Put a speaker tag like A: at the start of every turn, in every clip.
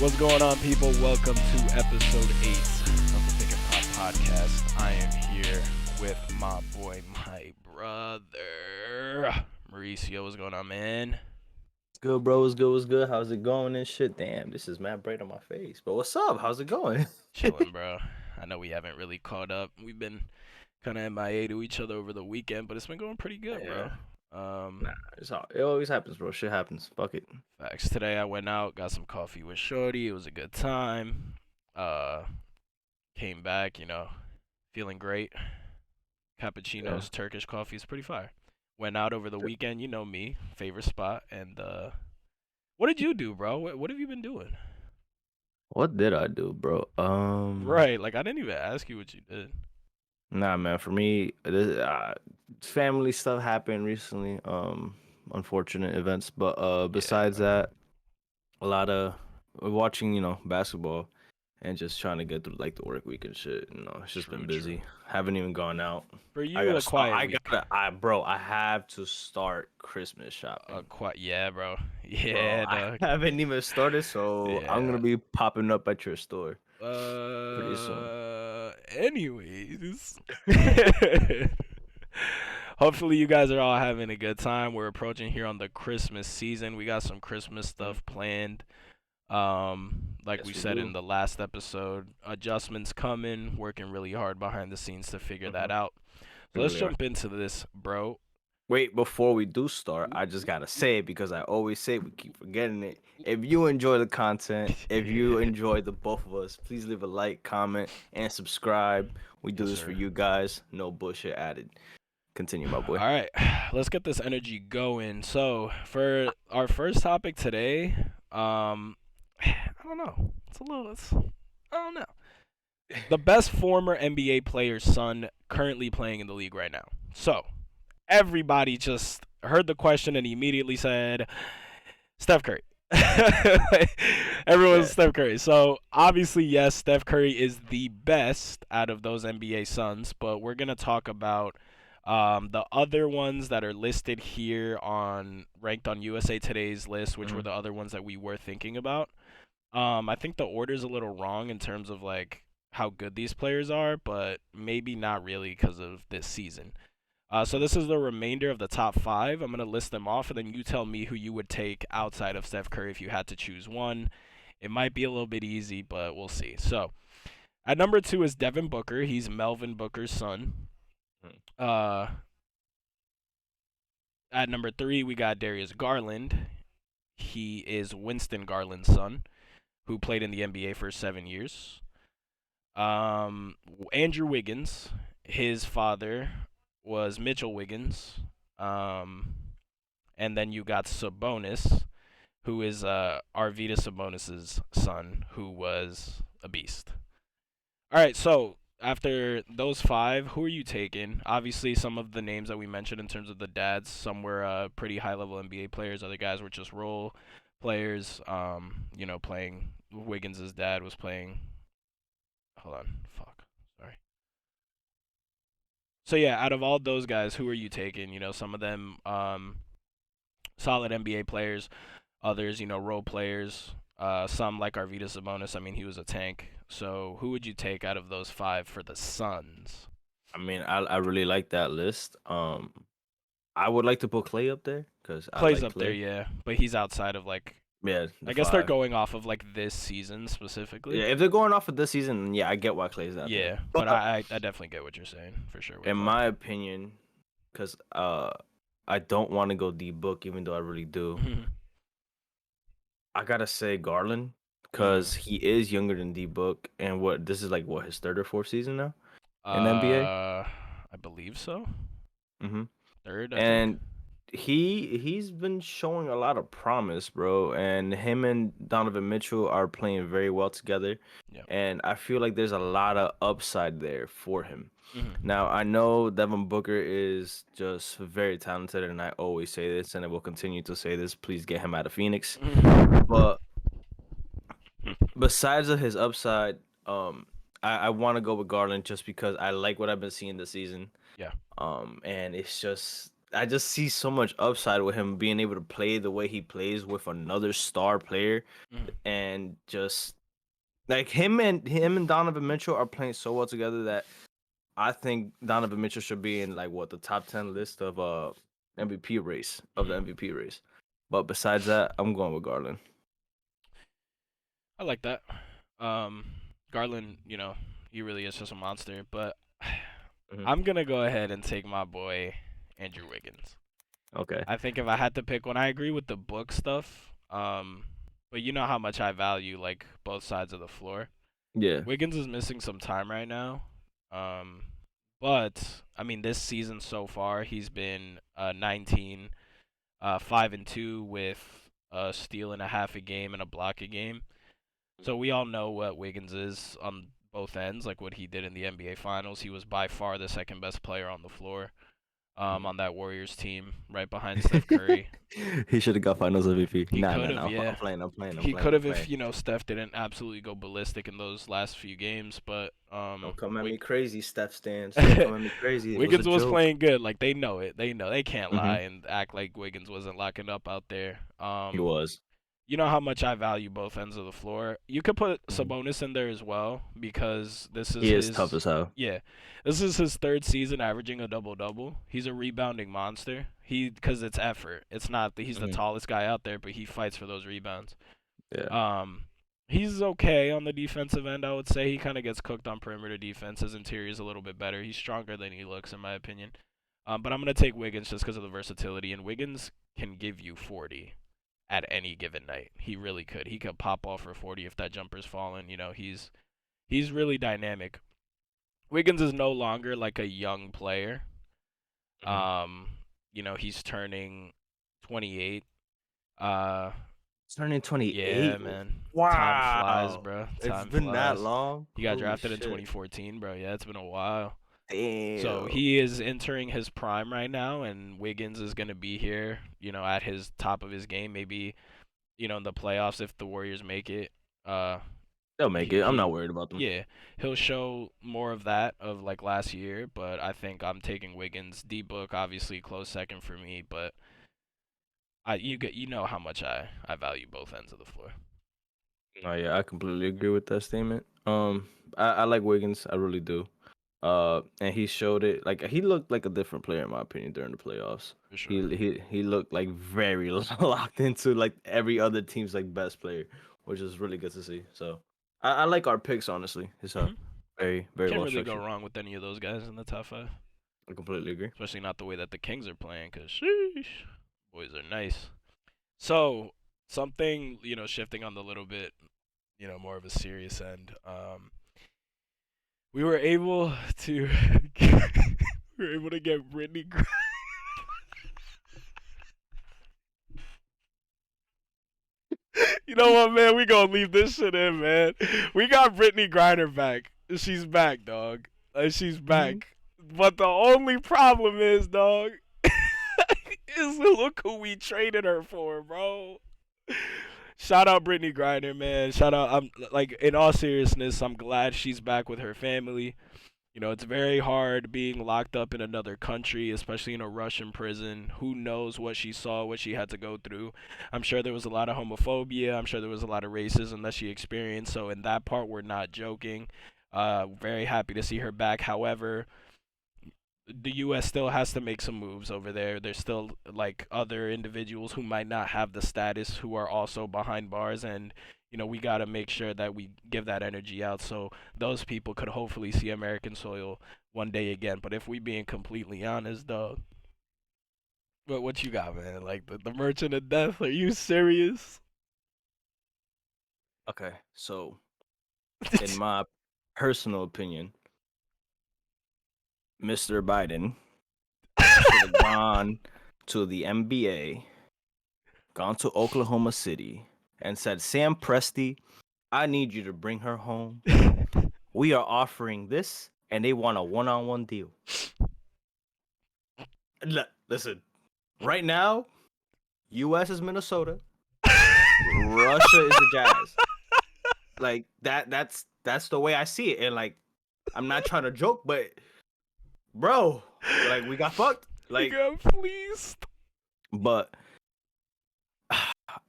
A: What's going on, people? Welcome to episode 8 of the Pick and Pop podcast. I am here with my boy, my brother, Mauricio. What's going on, man?
B: Good, bro. What's good? What's good? How's it going and shit? Damn, this is mad bright on my face. But what's up? How's it going?
A: Chilling, bro. I know we haven't really caught up. We've been kind of MIA to each other over the weekend, but it's been going pretty good, bro.
B: Yeah. Nah, it always happens, bro. Shit happens. Fuck it.
A: Facts. Today I went out, got some coffee with Shorty. It was a good time. Uh, Came back, feeling great.
B: Yeah.
A: Cappuccino's Turkish coffee is pretty fire. Went out over the weekend, you know me, favorite spot. And what did you do, bro? What have you been doing?
B: What did I do, bro?
A: Right, like I didn't even ask you what you did.
B: Nah, man. For me, family stuff happened recently. Unfortunate events. But
A: Yeah,
B: besides that, a lot of watching, basketball and just trying to get through like the work week and shit. It's just been
A: true, true.
B: busy. Haven't even gone out.
A: For
B: I
A: you,
B: gotta
A: a
B: start.
A: quiet week.
B: I have to start Christmas shopping,
A: Yeah, bro.
B: bro.
A: Yeah,
B: I
A: dog.
B: haven't even started, so I'm
A: Yeah.
B: gonna be popping up at your store pretty soon.
A: Anyways. Hopefully you guys are all having a good time. We're approaching here on the Christmas season. We got some Christmas
B: Mm.
A: stuff planned. Like we
B: Yes, we
A: said in
B: do.
A: the last episode, adjustments coming, working really hard behind the scenes to figure
B: Hmm.
A: that out.
B: We
A: So let's
B: really are.
A: jump into this, bro.
B: Wait, before we do start, I just gotta say it because I always say it, we keep forgetting it. If you enjoy the content, if you enjoy the both of us, please leave a like, comment, and subscribe. We do
A: Yes,
B: this for
A: sir.
B: you guys. No bullshit added. Continue, my boy.
A: All right, let's get this energy going. So for our first topic today, I don't know. I don't know. The best former NBA player's son currently playing in the league right now. So everybody just heard the question and immediately said Steph Curry. Everyone's
B: Yeah.
A: Steph Curry. So obviously, yes, Steph Curry is the best out of those NBA Suns, but we're gonna talk about the other ones that are listed here on ranked on USA Today's list, which were
B: Mhm.
A: the other ones that we were thinking about. I think the order's a little wrong in terms of like how good these players are, but maybe not really because of this season. So this is the remainder of the top five. I'm gonna list them off, and then you tell me who you would take outside of Steph Curry if you had to choose one. It might be a little bit easy, but we'll see. So at number two is Devin Booker. He's Melvin Booker's son.
B: Mhm.
A: Uh, at number three we got Darius Garland. He is Winston Garland's son, who played in the NBA for 7 years. Andrew Wiggins. His father was Mitchell Wiggins. Um, and then you got Sabonis, who is Arvydas Sabonis's son, who was a beast. All right, so after those five, who are you taking? Obviously, some of the names that we mentioned in terms of the dads, some were pretty high-level NBA players. Other guys were just role players. Playing. Wiggins' dad was playing. Hold on, fuck, sorry. So yeah, out of all those guys, who are you taking? Some of them solid NBA players, others, role players. Some like Arvydas Sabonis. I mean, he was a tank. So who would you take out of those five for the Suns?
B: I mean, I really like that list. I would like to put Clay up there because I
A: Clay's
B: like
A: up there,
B: Clay.
A: yeah, but he's outside of like.
B: Yeah,
A: I
B: the
A: guess they're
B: five.
A: going off of like this season specifically.
B: Yeah, if they're going off of this season, then yeah, I get why Clay's out there.
A: Yeah, but
B: But
A: I definitely get what you're saying for sure with
B: in
A: Clay.
B: my opinion, because I don't want to go D Book, even though I really do. I gotta say Garland because
A: Mm.
B: he is younger than D Book, and what this is like what his third or fourth season now in the NBA.
A: I believe so.
B: Hmm.
A: Third, I think.
B: And he's been showing a lot of promise, bro. And him and Donovan Mitchell are playing very well together.
A: Yeah.
B: And I feel like there's a lot of upside there for him.
A: Hmm.
B: Now I know Devin Booker is just very talented, and I always say this, and I will continue to say this. Please get him out of Phoenix. But besides of his upside, I want to go with Garland just because I like what I've been seeing this season.
A: Yeah.
B: And it's just I just see so much upside with him being able to play the way he plays with another star player,
A: Mhm.
B: and just like him and Donovan Mitchell are playing so well together that I think Donovan Mitchell should be in like what the top 10 list of MVP race of the
A: Mhm.
B: MVP race. But besides that, I'm going with Garland.
A: I like that. Um, Garland, he really is just a monster. But
B: Hmm.
A: I'm gonna go ahead and take my boy Andrew Wiggins.
B: Okay.
A: I think if I had to pick one, I agree with the book stuff. But you know how much I value like both sides of the floor.
B: Yeah.
A: Wiggins is missing some time right now. Um, but I mean, this season so far, he's been 19, 5-2 with a steal and a half a game and a block a game. So we all know what Wiggins is on both ends, like what he did in the NBA Finals. He was by far the second best player on the floor, on that Warriors team, right behind Steph Curry.
B: He should have got Finals MVP.
A: He
B: Nah,
A: could
B: nah,
A: have,
B: nah.
A: yeah.
B: I'm playing. I'm playing. I'm
A: He
B: playing.
A: could
B: I'm
A: have if
B: playing.
A: Steph didn't absolutely go ballistic in those last few games, but
B: Don't come at me
A: Wig-
B: crazy, Steph stands. Don't come at me crazy. It was a
A: Wiggins was
B: joke.
A: playing good. Like they know it. They know they can't
B: Hmm.
A: lie and act like Wiggins wasn't locking up out there.
B: He was.
A: You know how much I value both ends of the floor. You could put
B: Mhm.
A: Sabonis in there as well because this is
B: He is tough
A: his
B: as hell.
A: yeah, this is his third season averaging a double double. He's a rebounding monster. Because it's effort. It's not that he's the
B: Hmm.
A: tallest guy out there, but he fights for those rebounds.
B: Yeah.
A: Um, he's okay on the defensive end. I would say he kind of gets cooked on perimeter defense. His interior is a little bit better. He's stronger than he looks, in my opinion. But I'm gonna take Wiggins just because of the versatility, and Wiggins can give you 40 at any given night. He really could. He could pop off for 40 if that jumper's falling. He's really dynamic. Wiggins is no longer like a young player.
B: Hmm.
A: Um, he's turning 28. Uh,
B: Turning
A: yeah,
B: 28.
A: man. Time flies,
B: Wow.
A: bro.
B: It's
A: Time
B: been that
A: flies.
B: long.
A: He got
B: Holy
A: drafted in
B: shit.
A: 2014, bro. Yeah, it's been a while. So
B: Damn.
A: he is entering his prime right now, and Wiggins is gonna be here, at his top of his game. Maybe, in the playoffs if the Warriors make it. Uh,
B: They'll make it. I'm not
A: he
B: worried about them.
A: yeah, he'll show more of that of like last year, but I think I'm taking Wiggins. D Book obviously close second for me, but you know how much I value both ends of the floor.
B: Oh yeah, I completely agree with that statement. I like Wiggins, I really do. And he showed it. Like he looked like a different player in my opinion during the playoffs.
A: For sure.
B: He looked like very locked into like every other team's like best player, which is really good to see. So I like our picks honestly. It's
A: Hmm.
B: very very
A: Can't
B: well
A: really go
B: structured.
A: wrong with any of those guys in the top five,
B: I completely agree.
A: especially not the way that the Kings are playing. Cause sheesh, boys are nice. So something shifting on the little bit, more of a serious end. We were able to we were able to get Britney. You know what, man? We gonna leave this shit in, man. We got Britney Griner back. She's back, dog. She's
B: Mhm.
A: back. But the only problem is, dog, is look who we traded her for, bro. Shout out Britney Griner, man. Shout out. I'm like, in all seriousness, I'm glad she's back with her family. It's very hard being locked up in another country, especially in a Russian prison. Who knows what she saw, what she had to go through. I'm sure there was a lot of homophobia. I'm sure there was a lot of racism that she experienced. So, in that part, we're not joking. Very happy to see her back. However, the U.S. still has to make some moves over there. There's still like other individuals who might not have the status who are also behind bars, and we got to make sure that we give that energy out so those people could hopefully see American soil one day again. But if we being completely honest, dog, what you got, man? Like the Merchant of Death? Are you serious?
B: Okay, so in my personal opinion, Mr. Biden should have gone to the NBA, gone to Oklahoma City, and said, Sam Presti, I need you to bring her home. We are offering this, and they want a one-on-one deal. Listen, right now, U.S. is Minnesota, Russia is the Jazz. Like that's the way I see it. And like, I'm not trying to joke, but bro, like we got fucked.
A: He
B: Like,
A: got fleeced.
B: but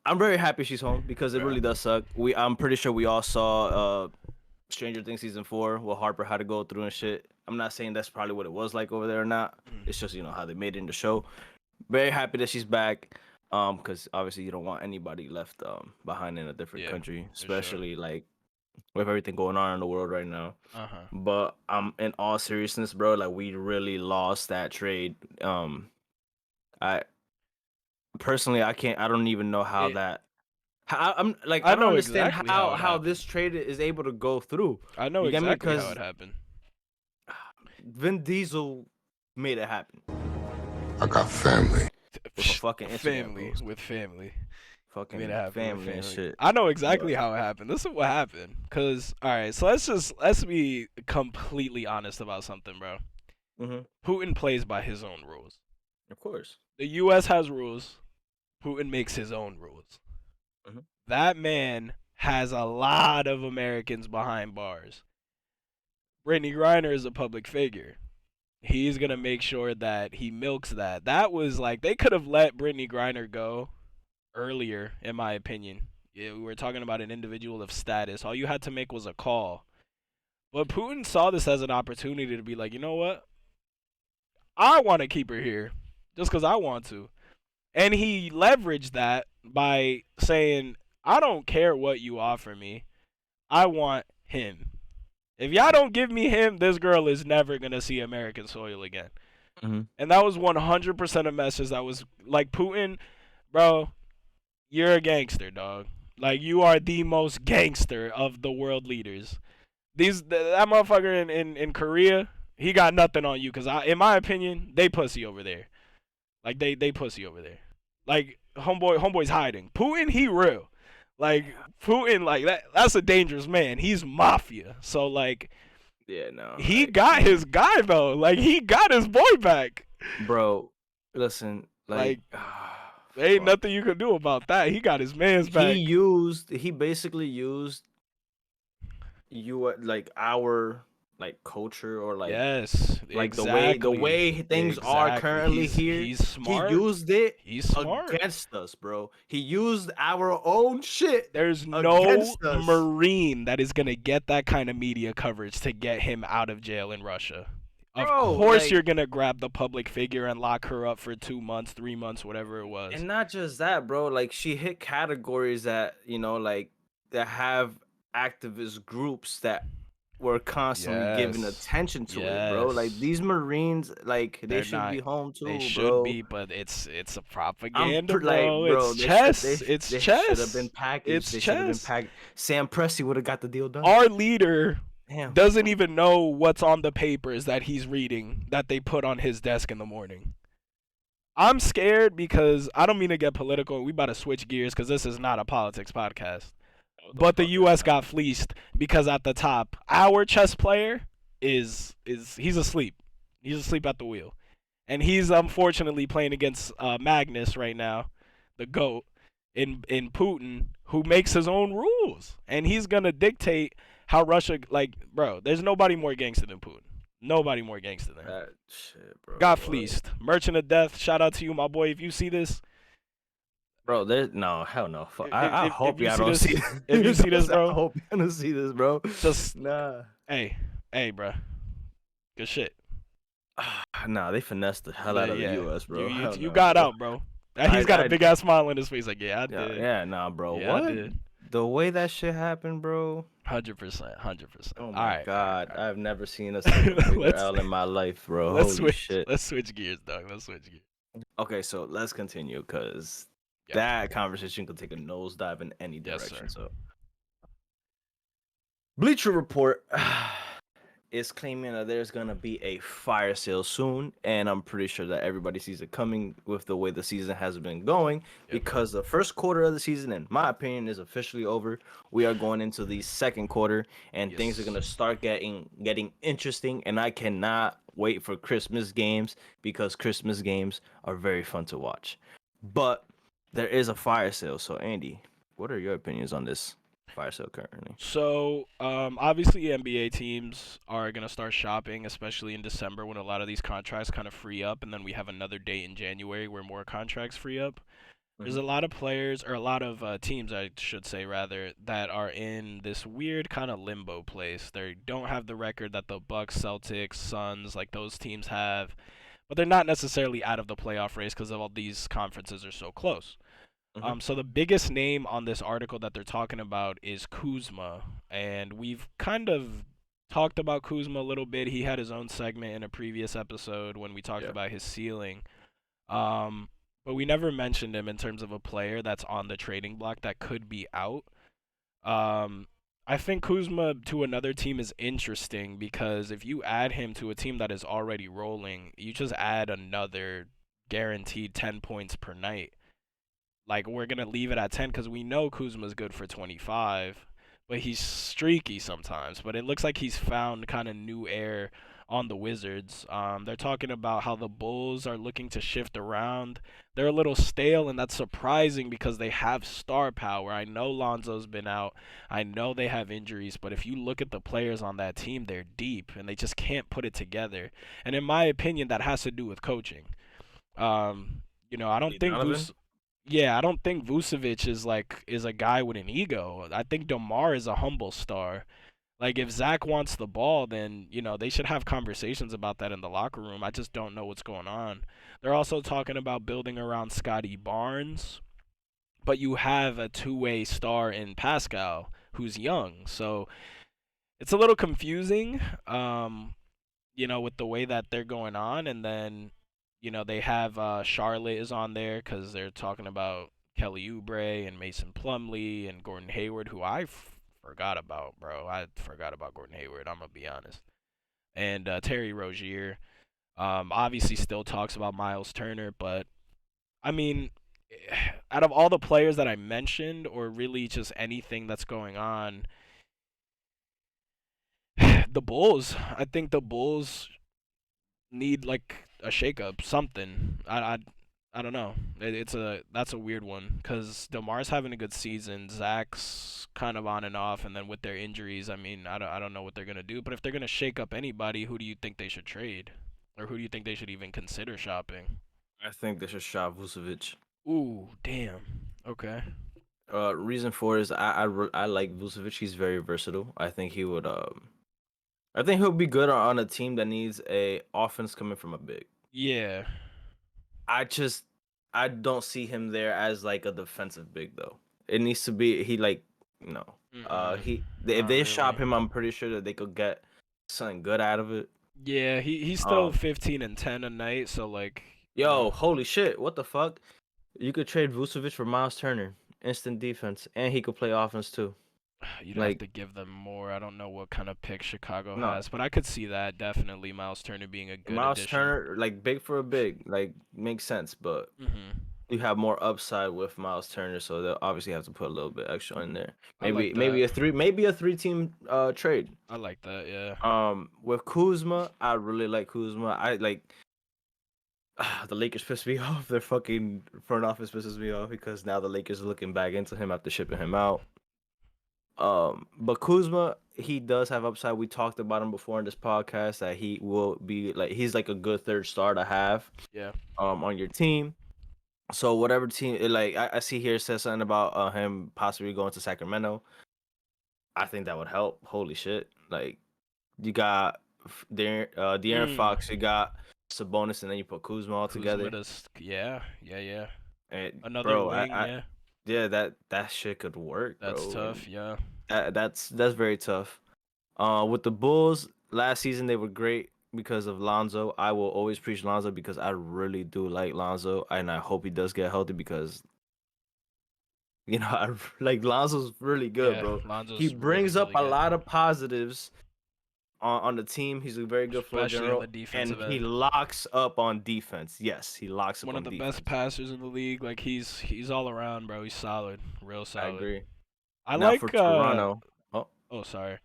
B: I'm very happy she's home because it
A: Yeah.
B: really does suck. I'm pretty sure we all saw Stranger Things season 4, what Harper had to go through and shit. I'm not saying that's probably what it was like over there or not. It's just how they made it in the show. Very happy that she's back. Because obviously you don't want anybody left behind in a different
A: Yeah,
B: country,
A: for sure.
B: especially like with everything going on in the world right now. But in all seriousness, bro, like we really lost that trade. I personally I don't even know how
A: It,
B: that. I'm like
A: I
B: I don't
A: know
B: understand
A: exactly how
B: how
A: it happened.
B: this trade is able to go through.
A: I know
B: You get me?
A: exactly how it
B: Because
A: happened.
B: Vin Diesel made it happen
C: I got family.
B: with a fucking Instagram
A: Family
B: post,
A: with family. Made it
B: fucking
A: happen with
B: family and
A: family.
B: shit.
A: I know exactly
B: But
A: how it happened. This is what happened. Cause all right, so let's be completely honest about something, bro. Putin plays by his own rules.
B: of course,
A: The U.S. has rules. Putin makes his own rules. That man has a lot of Americans behind bars. Brittany Griner is a public figure. He's gonna make sure that he milks that. That was like they could have let Brittany Griner go earlier, in my opinion. Yeah, we were talking about an individual of status. All you had to make was a call. But Putin saw this as an opportunity to be like, you know what? I want to keep her here just because I want to. And he leveraged that by saying, I don't care what you offer me. I want him. If y'all don't give me him, this girl is never going to see American soil again. And that was 100% a message that was like, Putin, bro, you're a gangster, dog. Like, you are the most gangster of the world leaders. That motherfucker in Korea, he got nothing on you because, in my opinion, they pussy over there. Like, they pussy over there. Like, homeboy's hiding. Putin, he real. Like, Putin, like, that's a dangerous man. He's mafia. So, like,
B: yeah, no,
A: he
B: like,
A: got his guy, though. Like, he got his boy back.
B: bro. Listen, like
A: there ain't nothing you can do about that. He got his man's back.
B: He basically used like our like culture or like
A: yes,
B: like
A: exactly.
B: the way things are currently here.
A: He's smart.
B: He used it
A: He's smart
B: against us, bro. He used our own shit.
A: There's no Marine that is gonna get that kind of media coverage to get him out of jail in Russia. Of course,
B: like,
A: you're gonna grab the public figure and lock her up for 2 months, 3 months, whatever it was.
B: And not just that, bro. Like she hit categories that like that have activist groups that were constantly giving attention to it, bro. Like these Marines, like they should be home too,
A: They
B: bro.
A: should be, but it's a propaganda, bro.
B: Like, bro.
A: It's chess.
B: They should have been packaged.
A: It's
B: they should have been
A: chess.
B: packaged. Sam Presti would have got the deal done.
A: Our leader
B: Damn.
A: doesn't even know what's on the papers that he's reading that they put on his desk in the morning. I'm scared because I don't mean to get political. We about to switch gears because this is not a politics podcast. But the U.S. got fleeced because at the top, our chess player is he's asleep. He's asleep at the wheel, and he's unfortunately playing against Magnus right now, the GOAT in Putin, who makes his own rules, and he's gonna dictate how Russia. Like, bro, there's nobody more gangster than Putin. Nobody more gangster than him.
B: That shit, bro.
A: Got fleeced. Merchant of Death. Shout out to you, my boy. If you see this.
B: Bro, there's no hell no. I hope y'all don't see this.
A: If you see this, bro,
B: I hope y'all don't see this, bro.
A: Just
B: nah.
A: Hey, bro. Good shit.
B: Nah, they finessed the hell out of the U.S., bro.
A: You got out, bro. He's got a big ass smile on his face, like, yeah, I did.
B: Yeah, nah, bro.
A: Yeah,
B: what?
A: I did.
B: The way that shit happened, bro.
A: 100%.
B: Oh my god,
A: all right.
B: I've never seen a bigger L in my life, bro. Holy shit.
A: Let's switch gears, dog. Let's switch gears.
B: Okay, so let's continue because that conversation could take a nosedive in any direction.
A: Yes,
B: so, Bleacher Report is claiming that there's gonna be a fire sale soon, and I'm pretty sure that everybody sees it coming with the way the season has been going, because the first quarter of the season, in my opinion, is officially over. We are going into the second quarter, and things are gonna start getting interesting, and I cannot wait for Christmas games because Christmas games are very fun to watch. But there is a fire sale, so Andy, what are your opinions on this? fire sale currently.
A: So, obviously, NBA teams are gonna start shopping, especially in December when a lot of these contracts kind of free up, and then we have another date in January where more contracts free up. There's
B: Hmm.
A: a lot of players, or a lot of teams, I should say rather, that are in this weird kind of limbo place. They don't have the record that the Bucks, Celtics, Suns, like those teams have, but they're not necessarily out of the playoff race because all these conferences are so close.
B: Hmm.
A: So the biggest name on this article that they're talking about is Kuzma, and we've kind of talked about Kuzma a little bit. He had his own segment in a previous episode when we talked
B: Yeah.
A: about his ceiling. Um, but we never mentioned him in terms of a player that's on the trading block that could be out. Um, I think Kuzma to another team is interesting because if you add him to a team that is already rolling, you just add another guaranteed 10 points per night. Like we're gonna leave it at 10 because we know Kuzma's good for 25, but he's streaky sometimes. But it looks like he's found kind of new air on the Wizards. They're talking about how the Bulls are looking to shift around. They're a little stale, and that's surprising because they have star power. I know Lonzo's been out. I know they have injuries, but if you look at the players on that team, they're deep, and they just can't put it together. And in my opinion, that has to do with coaching. I don't
B: Lee
A: think
B: Donovan.
A: Yeah, I don't think Vucevic is a guy with an ego. I think DeMar is a humble star. Like if Zach wants the ball, then they should have conversations about that in the locker room. I just don't know what's going on. They're also talking about building around Scotty Barnes, but you have a two-way star in Pascal who's young, so it's a little confusing. With the way that they're going on, and then they have Charlotte is on there because they're talking about Kelly Oubre and Mason Plumlee and Gordon Hayward, who forgot about, bro. I forgot about Gordon Hayward. I'm gonna be honest. And Terry Rozier, obviously still talks about Miles Turner, but I mean, out of all the players that I mentioned, or really just anything that's going on, the Bulls. I think the Bulls need like a shakeup, something. I don't know. That's a weird one because Demar's having a good season. Zach's kind of on and off, and then with their injuries, I mean, I don't know what they're gonna do. But if they're gonna shake up anybody, who do you think they should trade, or who do you think they should even consider shopping?
B: I think they should shop Vucevic.
A: Ooh, damn. Okay.
B: Reason for is I like Vucevic. He's very versatile. I think he would I think he'll be good on a team that needs a offense coming from a big.
A: Yeah.
B: I just I don't see him there as like a defensive big though. It needs to be he like if
A: Not
B: they
A: really.
B: shop him, I'm pretty sure that they could get something good out of it.
A: Yeah, he's still
B: Um,
A: 15 and 10 a night, so like,
B: Yo, holy shit, what the fuck? You could trade Vucevic for Miles Turner, instant defense, and he could play offense too.
A: you'd have
B: Like
A: to give them more. I don't know what kind of pick Chicago
B: no,
A: has, but I could see that definitely Miles Turner being a good
B: Miles
A: addition.
B: Turner, like big for a big, like makes sense, but
A: Mhm.
B: you have more upside with Miles Turner, so they'll obviously have to put a little bit extra in there.
A: I like
B: Maybe
A: that.
B: maybe a three team trade.
A: I like that. Yeah.
B: With Kuzma, I really like Kuzma. I like the Lakers piss me off. Their fucking front office pisses me off because now the Lakers are looking back into him after shipping him out. But Kuzma, he does have upside. We talked about him before in this podcast that he will be like he's like a good third star to have
A: Yeah.
B: on your team. So whatever team, like I see here it says something about him possibly going to Sacramento. I think that would help. Holy shit! Like you got De'Aaron
A: Mm.
B: Fox, you got Sabonis, and then you put Kuzma all
A: Kuzma
B: together.
A: does. Yeah. Yeah. Yeah.
B: And
A: Another
B: bro,
A: wing.
B: I
A: Yeah.
B: yeah, that shit could work,
A: That's
B: bro. And
A: tough. Yeah.
B: that's very tough. With the Bulls last season, they were great because of Lonzo. I will always preach Lonzo because I really do like Lonzo, and I hope he does get healthy because I like Lonzo's really good,
A: Yeah.
B: bro. He
A: Lonzo's really,
B: brings up
A: really
B: a
A: good,
B: lot of positives on the team. He's a very good floor
A: especially on
B: general,
A: the
B: and
A: defensive
B: he
A: end.
B: locks up on defense. Yes, he locks up
A: One of
B: on
A: the best
B: defense.
A: passers in the league. Like he's all around, bro. He's solid. Real
B: I
A: solid.
B: agree.
A: I
B: Now for
A: like.
B: Toronto, oh,
A: Oh, sorry.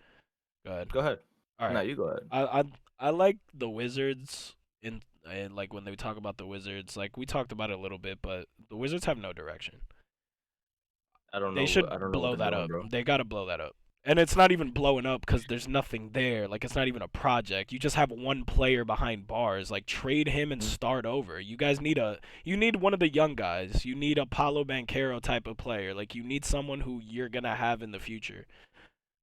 A: Go ahead.
B: go ahead.
A: All
B: No,
A: right.
B: you go ahead.
A: I like the Wizards in like when they talk about the Wizards, like we talked about it a little bit, but the Wizards have no direction.
B: I don't
A: They
B: know.
A: should
B: I don't know what
A: blow
B: they're
A: that
B: doing,
A: up.
B: bro.
A: They gotta blow that up. And it's not even blowing up because there's nothing there. Like, it's not even a project. You just have one player behind bars. Like, trade him and
B: Mhm.
A: start over. You guys need you need one of the young guys. You need a Paulo Banchero type of player. Like, you need someone who you're gonna have in the future.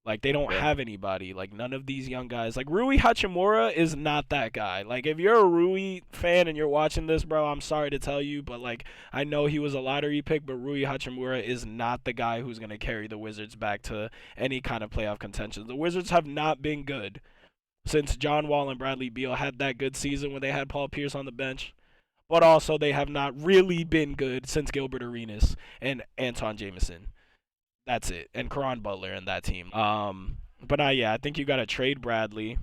A: Like, they don't
B: Yeah.
A: have anybody. Like, none of these young guys. Like, Rui Hachimura is not that guy. Like, if you're a Rui fan and you're watching this, bro, I'm sorry to tell you, but, like, I know he was a lottery pick, but Rui Hachimura is not the guy who's going to carry the Wizards back to any kind of playoff contention. The Wizards have not been good since John Wall and Bradley Beal had that good season when they had Paul Pierce on the bench. But also, they have not really been good since Gilbert Arenas and Anton Jameson. That's it. And Karan Butler and that team. But yeah, I think you got to trade Bradley,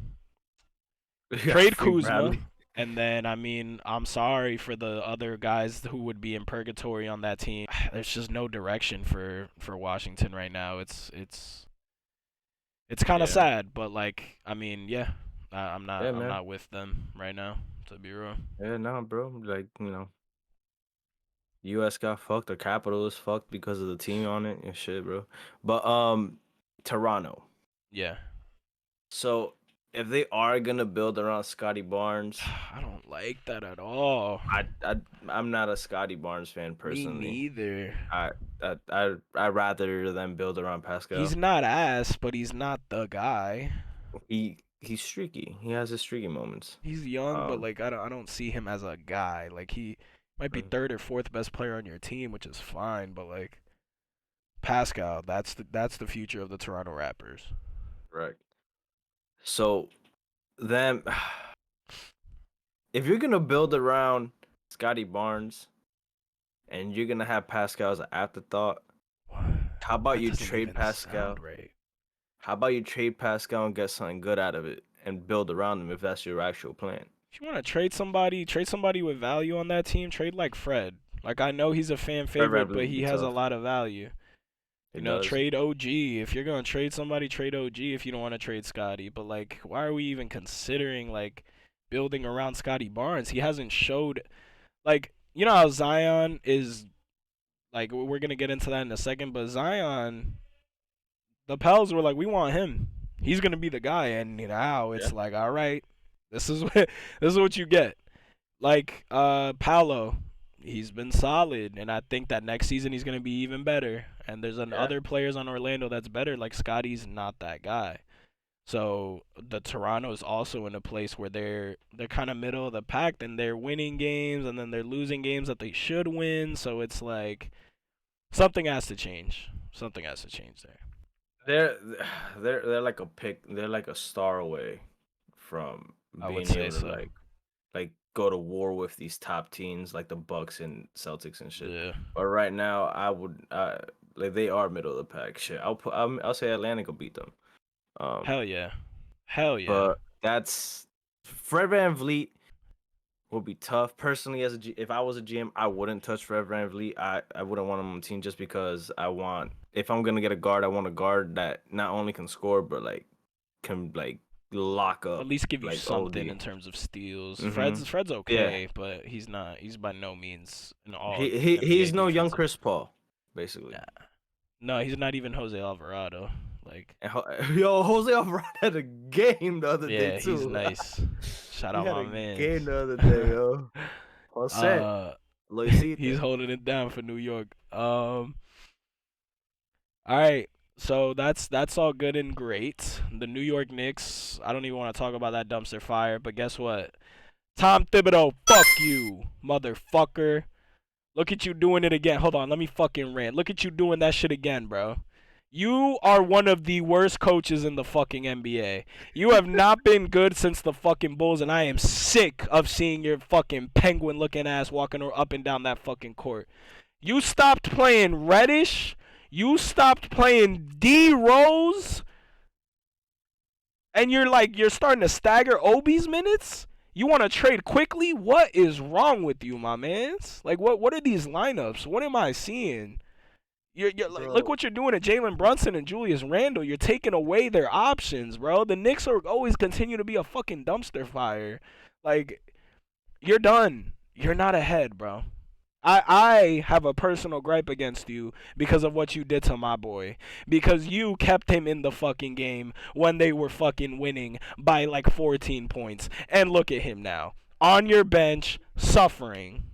B: Yeah,
A: trade
B: free
A: Kuzma,
B: Bradley.
A: and then I mean, I'm sorry for the other guys who would be in purgatory on that team. There's just no direction for Washington right now. It's kind of
B: Yeah.
A: sad, but like, I mean, yeah,
B: Yeah,
A: I'm
B: man.
A: not with them right now, to be real.
B: Yeah, nah, bro. Like, U.S. got fucked. The capital is fucked because of the team on it and shit, bro. But Toronto.
A: Yeah.
B: So if they are gonna build around Scotty Barnes,
A: I don't like that at all.
B: I'm not a Scotty Barnes fan
A: Me
B: personally.
A: neither.
B: I rather them build around
A: He's
B: Pascal.
A: not ass, but he's not the guy.
B: He's streaky. He has his streaky moments.
A: He's young, but
B: Um,
A: like I don't see him as a guy. Like he might be
B: mm,
A: third or fourth best player on your team, which is fine. But like Pascal, that's the future of the Toronto Raptors.
B: right. So them, if you're gonna build around Scotty Barnes and you're gonna have Pascal as an afterthought,
A: What?
B: how about
A: That
B: you
A: doesn't
B: trade
A: even
B: Pascal?
A: sound right.
B: How about you trade Pascal and get something good out of it and build around him if that's your actual plan?
A: If you want to trade somebody with value on that team. Trade like Fred. Like I know he's a fan
B: Fred
A: favorite,
B: VanVleet
A: but
B: would
A: he
B: be
A: has a
B: tough.
A: lot of value. You
B: It
A: know,
B: does.
A: trade OG. If you're gonna trade somebody, trade OG. If you don't want to trade Scotty, but like, why are we even considering like building around Scotty Barnes? He hasn't showed like you know how Zion is like we're gonna get into that in a second, but Zion, the Pels were like, we want him. He's gonna be the guy, and now
B: Yeah.
A: it's like, all right, this is what this is what you get. Like Paolo, he's been solid, and I think that next season he's gonna be even better. And there's
B: Yeah.
A: other players on Orlando that's better. Like Scotty's not that guy. So the Toronto is also in a place where they're kind of middle of the pack, and they're winning games, and then they're losing games that they should win. So it's like something has to change. Something has to change there.
B: They're they're like a pick. They're like a star away from
A: I would
B: being
A: say
B: able to
A: so.
B: like go to war with these top teams like the Bucks and Celtics and shit.
A: Yeah.
B: But right now, I would like they are middle of the pack. Shit, I'll say Atlantic will beat them.
A: Hell yeah. Hell yeah.
B: But that's Fred VanVleet will be tough. Personally, if I was a GM, I wouldn't touch Fred VanVleet. I wouldn't want him on the team just because if I'm gonna get a guard, I want a guard that not only can score but like can like lock
A: At
B: up
A: least give you
B: like
A: something
B: OD.
A: in terms of steals.
B: Mm-hmm.
A: Fred's
B: Yeah,
A: okay, but he's not. He's by no means an all
B: he's
A: NBA
B: no young
A: defensive.
B: Chris Paul, basically.
A: Nah. No, he's not even Jose Alvarado. Like,
B: And yo, Jose Alvarado had a game the other day
A: yeah, he's
B: too.
A: nice. Shout
B: He
A: out
B: had
A: my
B: a
A: man.
B: game the other day, yo. Jose, lo
A: He's
B: hiciste.
A: holding it down for New York. All right. So that's all good and great. The New York Knicks. I don't even want to talk about that dumpster fire, but guess what? Tom Thibodeau, fuck you, motherfucker. Look at you doing it again. Hold on, let me fucking rant. Look at you doing that shit again, bro. You are one of the worst coaches in the fucking NBA. You have not been good since the fucking Bulls, and I am sick of seeing your fucking penguin looking ass walking up and down that fucking court. You stopped playing Reddish. You stopped playing D Rose. And you're starting to stagger Obi's minutes? You want to trade quickly? What is wrong with you, my mans? Like what are these lineups? What am I seeing? Look
B: Bro,
A: what you're doing to Jalen Brunson and Julius Randle. You're taking away their options, bro. The Knicks are always continue to be a fucking dumpster fire. Like you're done. You're not ahead, bro. I have a personal gripe against you because of what you did to my boy. Because you kept him in the fucking game when they were fucking winning by like 14 points. And look at him now. On your bench, suffering.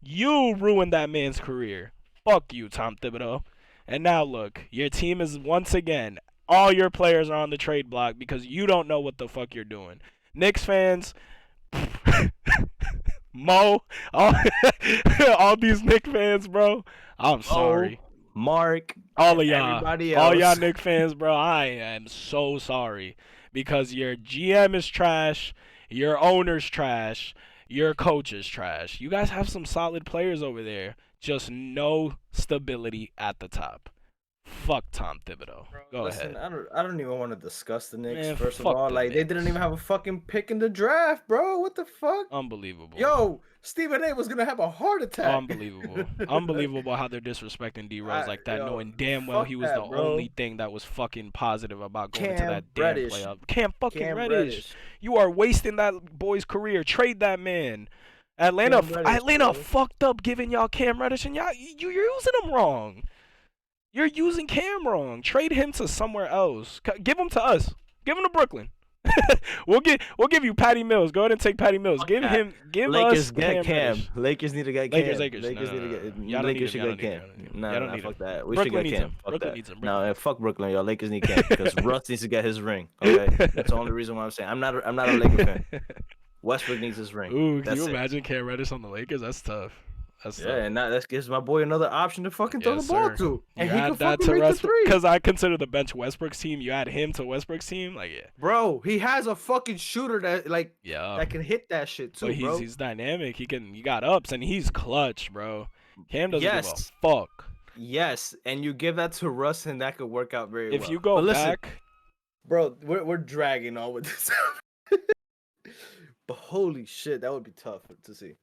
A: You ruined that man's career. Fuck you, Tom Thibodeau. And now look, your team is once again, all your players are on the trade block because you don't know what the fuck you're doing. Knicks fans, Mo, all, all these Knicks fans, bro. I'm sorry.
B: Mark,
A: All of y'all.
B: everybody
A: All y'all
B: else.
A: Knicks fans, bro. I am so sorry. Because your GM is trash, your owner's trash, your coach is trash. You guys have some solid players over there. Just no stability at the top. Fuck Tom Thibodeau. Go
B: Listen,
A: ahead.
B: I don't even want to discuss the Knicks.
A: Man,
B: First of
A: fuck
B: all,
A: the
B: like they didn't
A: Knicks.
B: even have a fucking pick in the draft, bro. What the fuck?
A: Unbelievable.
B: Yo, Stephen A was gonna have a heart attack.
A: Unbelievable. Unbelievable how they're disrespecting D Rose like that,
B: Yo,
A: knowing damn well
B: fuck
A: he was
B: that,
A: the
B: bro.
A: only thing that was fucking positive about going to
B: Cam
A: that damn
B: Reddish.
A: playoff. Cam fucking
B: Cam
A: Reddish. You are wasting that boy's career. Trade that man. Atlanta
B: Cam Reddish, bro.
A: fucked up giving y'all Cam Reddish, and you're using him wrong. You're using Cam wrong. Trade him to somewhere else. Give him to us. Give him to Brooklyn. we'll give you Patty Mills. Go ahead and take Patty Mills.
B: Fuck
A: Give
B: that.
A: him. Give
B: Lakers
A: us
B: get Cam.
A: Reddish.
B: Lakers need to get Cam.
A: Lakers.
B: Lakers
A: No,
B: need to
A: no,
B: get.
A: no. Y'all don't
B: Lakers
A: need
B: should
A: him.
B: get
A: Y'all
B: Cam.
A: don't need him.
B: No,
A: Y'all don't
B: no,
A: need
B: fuck
A: him.
B: that. We
A: Brooklyn
B: should get
A: needs
B: Cam.
A: him.
B: Fuck
A: Brooklyn
B: that.
A: needs him.
B: No, fuck Brooklyn, y'all. Lakers need Cam because Russ needs to get his ring. Okay, that's the only reason why I'm saying I'm not a Laker fan. Westbrook needs his ring.
A: Ooh, can
B: That's
A: you
B: it.
A: imagine Cam Reddish on the Lakers? That's tough. That's
B: Yeah,
A: tough.
B: and that gives my boy another option to fucking throw
A: Yes,
B: the ball
A: sir.
B: to, and
A: You
B: he can
A: add that
B: fucking
A: to
B: make the
A: Westbrook
B: three.
A: because I consider the bench Westbrook's team. You add him to Westbrook's team, like yeah,
B: Bro, he has a fucking shooter that
A: yeah.
B: that can hit that shit too,
A: But
B: bro.
A: he's dynamic. He got ups and he's clutch, bro. Cam doesn't give
B: Yes.
A: a fuck.
B: Yes, and you give that to Russ, and that could work out very well.
A: If you go
B: But listen,
A: back,
B: bro, we're dragging on with this. But holy shit, that would be tough to see.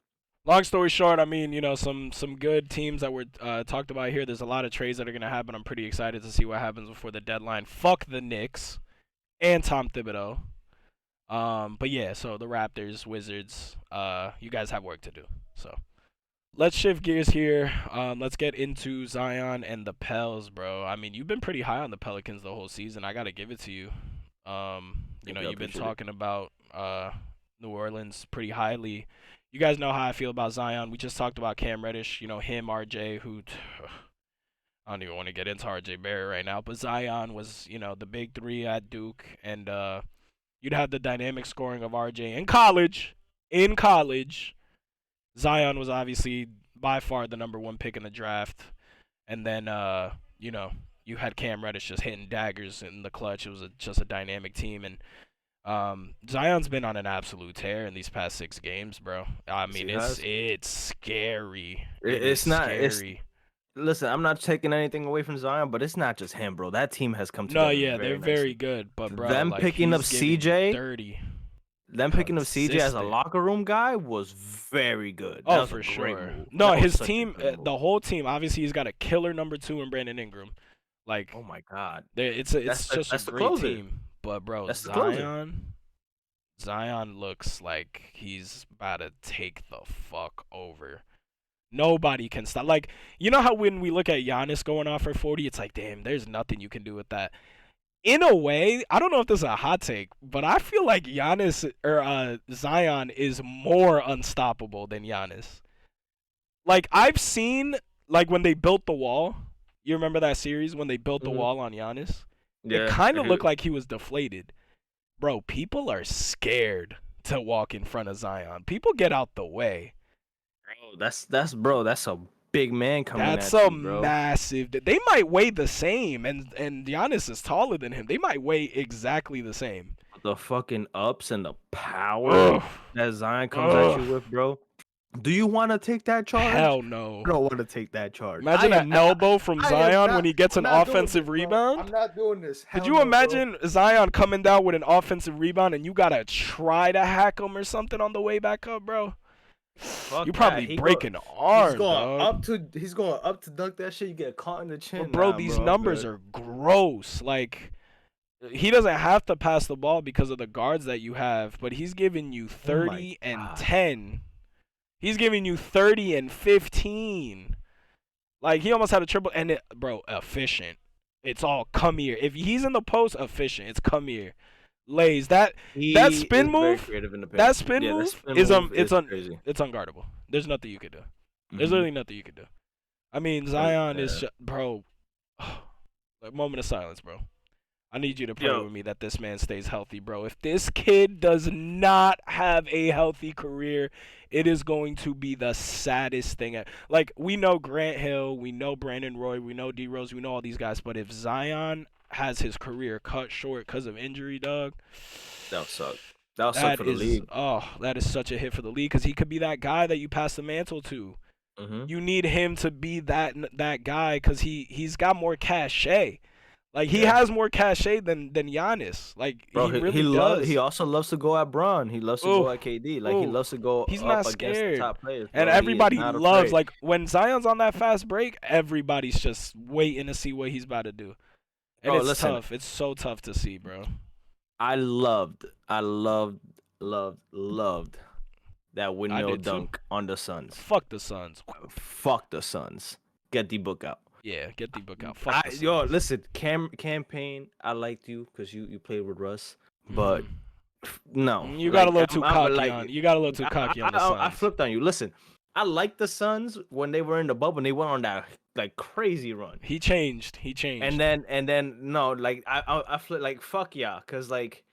A: long story short, I mean, some good teams that were talked about here. There's a lot of trades that are gonna happen. I'm pretty excited to see what happens before the deadline. Fuck the Knicks and Tom Thibodeau. But yeah, so the Raptors, Wizards, you guys have work to do. So let's shift gears here. Let's get into Zion and the Pels, bro. I mean, you've been pretty high on the Pelicans the whole season. I gotta give it to you. You've been
B: appreciate it.
A: talking about New Orleans pretty highly. You guys know how I feel about Zion. We just talked about Cam Reddish. Him, RJ, who I don't even want to get into RJ Barrett right now, but Zion was, the big three at Duke, and you'd have the dynamic scoring of RJ in college. In college, Zion was obviously by far the number one pick in the draft, and then you had Cam Reddish just hitting daggers in the clutch. It was just a dynamic team, and Zion's been on an absolute tear in these past 6 games, bro. I mean, it's scary.
B: It's not.
A: Scary.
B: Listen, I'm not taking anything away from Zion, but it's not just him, bro. That team has come
A: No,
B: together.
A: yeah, they're very
B: nicely.
A: good, but bro,
B: Them
A: like,
B: picking up
A: he's giving you
B: CJ
A: 30.
B: Them picking up CJ as a
A: Consistent.
B: locker room guy was very good. That
A: Oh,
B: was a
A: for
B: great
A: sure.
B: move.
A: No,
B: That was
A: his
B: such a
A: team,
B: good move.
A: the whole team. Obviously, he's got a killer number 2 in Brandon Ingram. Like,
B: Oh my god.
A: it's
B: That's
A: just
B: the
A: a great
B: closer.
A: team. But bro,
B: That's the closer.
A: Zion looks like he's about to take the fuck over. Nobody can stop. Like, you know how when we look at Giannis going off for 40, it's like, damn, there's nothing you can do with that. In a way, I don't know if this is a hot take, but I feel like Zion is more unstoppable than Giannis. Like, I've seen, like, when they built the wall. You remember that series when they built the
B: Mhm.
A: wall on Giannis?
B: Yeah,
A: It kind
B: I
A: of
B: do.
A: looked like he was deflated. Bro, people are scared to walk in front of Zion. People get out the way.
B: Bro, that's a big man coming
A: That's
B: at
A: a
B: you, bro.
A: massive. They might weigh the same, and Giannis is taller than him. They might weigh exactly the same.
B: The fucking ups and the power
A: Ugh.
B: that Zion comes at
A: Ugh.
B: you with, bro. Do you want to take that charge?
A: Hell no.
B: I don't want to take that charge.
A: Imagine
B: I am
A: an
B: not-
A: elbow from
B: I am
A: Zion
B: not-
A: when he gets
B: I'm
A: an
B: not doing
A: offensive
B: this, bro.
A: rebound.
B: I'm not doing this.
A: Could
B: Hell
A: you
B: no, bro.
A: imagine Zion coming down with an offensive rebound and you gotta try to hack him or something on the way back up, bro?
B: Fuck
A: You
B: that.
A: probably
B: He
A: break
B: go-
A: an arm,
B: He's going
A: dog.
B: he's going up to dunk that shit. You get caught in the chin.
A: But bro,
B: Nah,
A: these
B: I'm
A: numbers
B: good.
A: are gross. Like, he doesn't have to pass the ball because of the guards that you have, but he's giving you 30 and
B: God.
A: 10. He's giving you 30 and 15. Like, he almost had a triple. And, bro, efficient. It's all come here. If he's in the post, efficient. It's come here. Lays. That
B: He
A: spin
B: is very
A: move,
B: creative in the paint.
A: that spin
B: Yeah, that
A: move
B: spin
A: is
B: move is crazy.
A: it's unguardable. There's nothing you could do. There's
B: Mhm.
A: literally nothing you could do. I mean, Zion
B: Yeah.
A: is bro. A moment of silence, bro. I need you to pray
B: Yo.
A: with me that this man stays healthy, bro. If this kid does not have a healthy career, it is going to be the saddest thing. Like, we know Grant Hill, we know Brandon Roy, we know D Rose, we know all these guys, but if Zion has his career cut short because of injury, dog,
B: That would suck. That would suck for the league.
A: that is such a hit for the league because he could be that guy that you pass the mantle to.
B: Mm-hmm.
A: You need him to be that guy because he's got more cachet. Like, he has more cachet than Giannis. Like,
B: Bro,
A: he really does.
B: He also loves to go at Bron. He loves to go at KD. Like, he loves to go
A: He's
B: up
A: not
B: against the
A: scared.
B: top players.
A: And
B: bro. He is
A: everybody
B: not
A: loves,
B: afraid.
A: like, when Zion's on that fast break, everybody's just waiting to see what he's about to do. And
B: Bro,
A: it's
B: listen.
A: tough. It's so tough to see, bro.
B: I loved that windmill
A: did too.
B: dunk on the Suns.
A: Fuck the Suns.
B: Fuck the Suns. Get the book out.
A: Yeah, get the book out. Fuck the Suns.
B: Yo, listen, campaign. I liked you because you played with Russ, but no,
A: You got a little too
B: I'm
A: cocky
B: like,
A: on. You got a little too cocky on the Suns.
B: I flipped on you. Listen, I liked the Suns when they were in the bubble and they went on that like crazy run.
A: He changed.
B: And then no, like I flipped like fuck yeah, cause like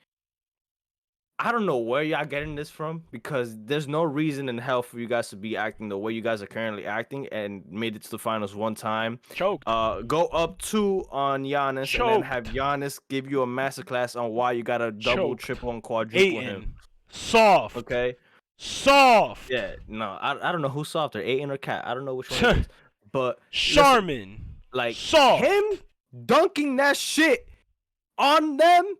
B: I don't know where y'all getting this from because there's no reason in hell for you guys to be acting the way you guys are currently acting and made it to the finals one time.
A: Choked.
B: Go up 2 on Giannis
A: Choked.
B: and then have Giannis give you a masterclass on why you gotta double,
A: Choked.
B: triple, and quadruple
A: Ayton.
B: him.
A: Soft.
B: Okay.
A: Soft.
B: Yeah. No, I don't know who's softer, Ayton or Cat. I don't know which one it is. But
A: Charmin.
B: listen, like
A: Soft.
B: him dunking that shit on them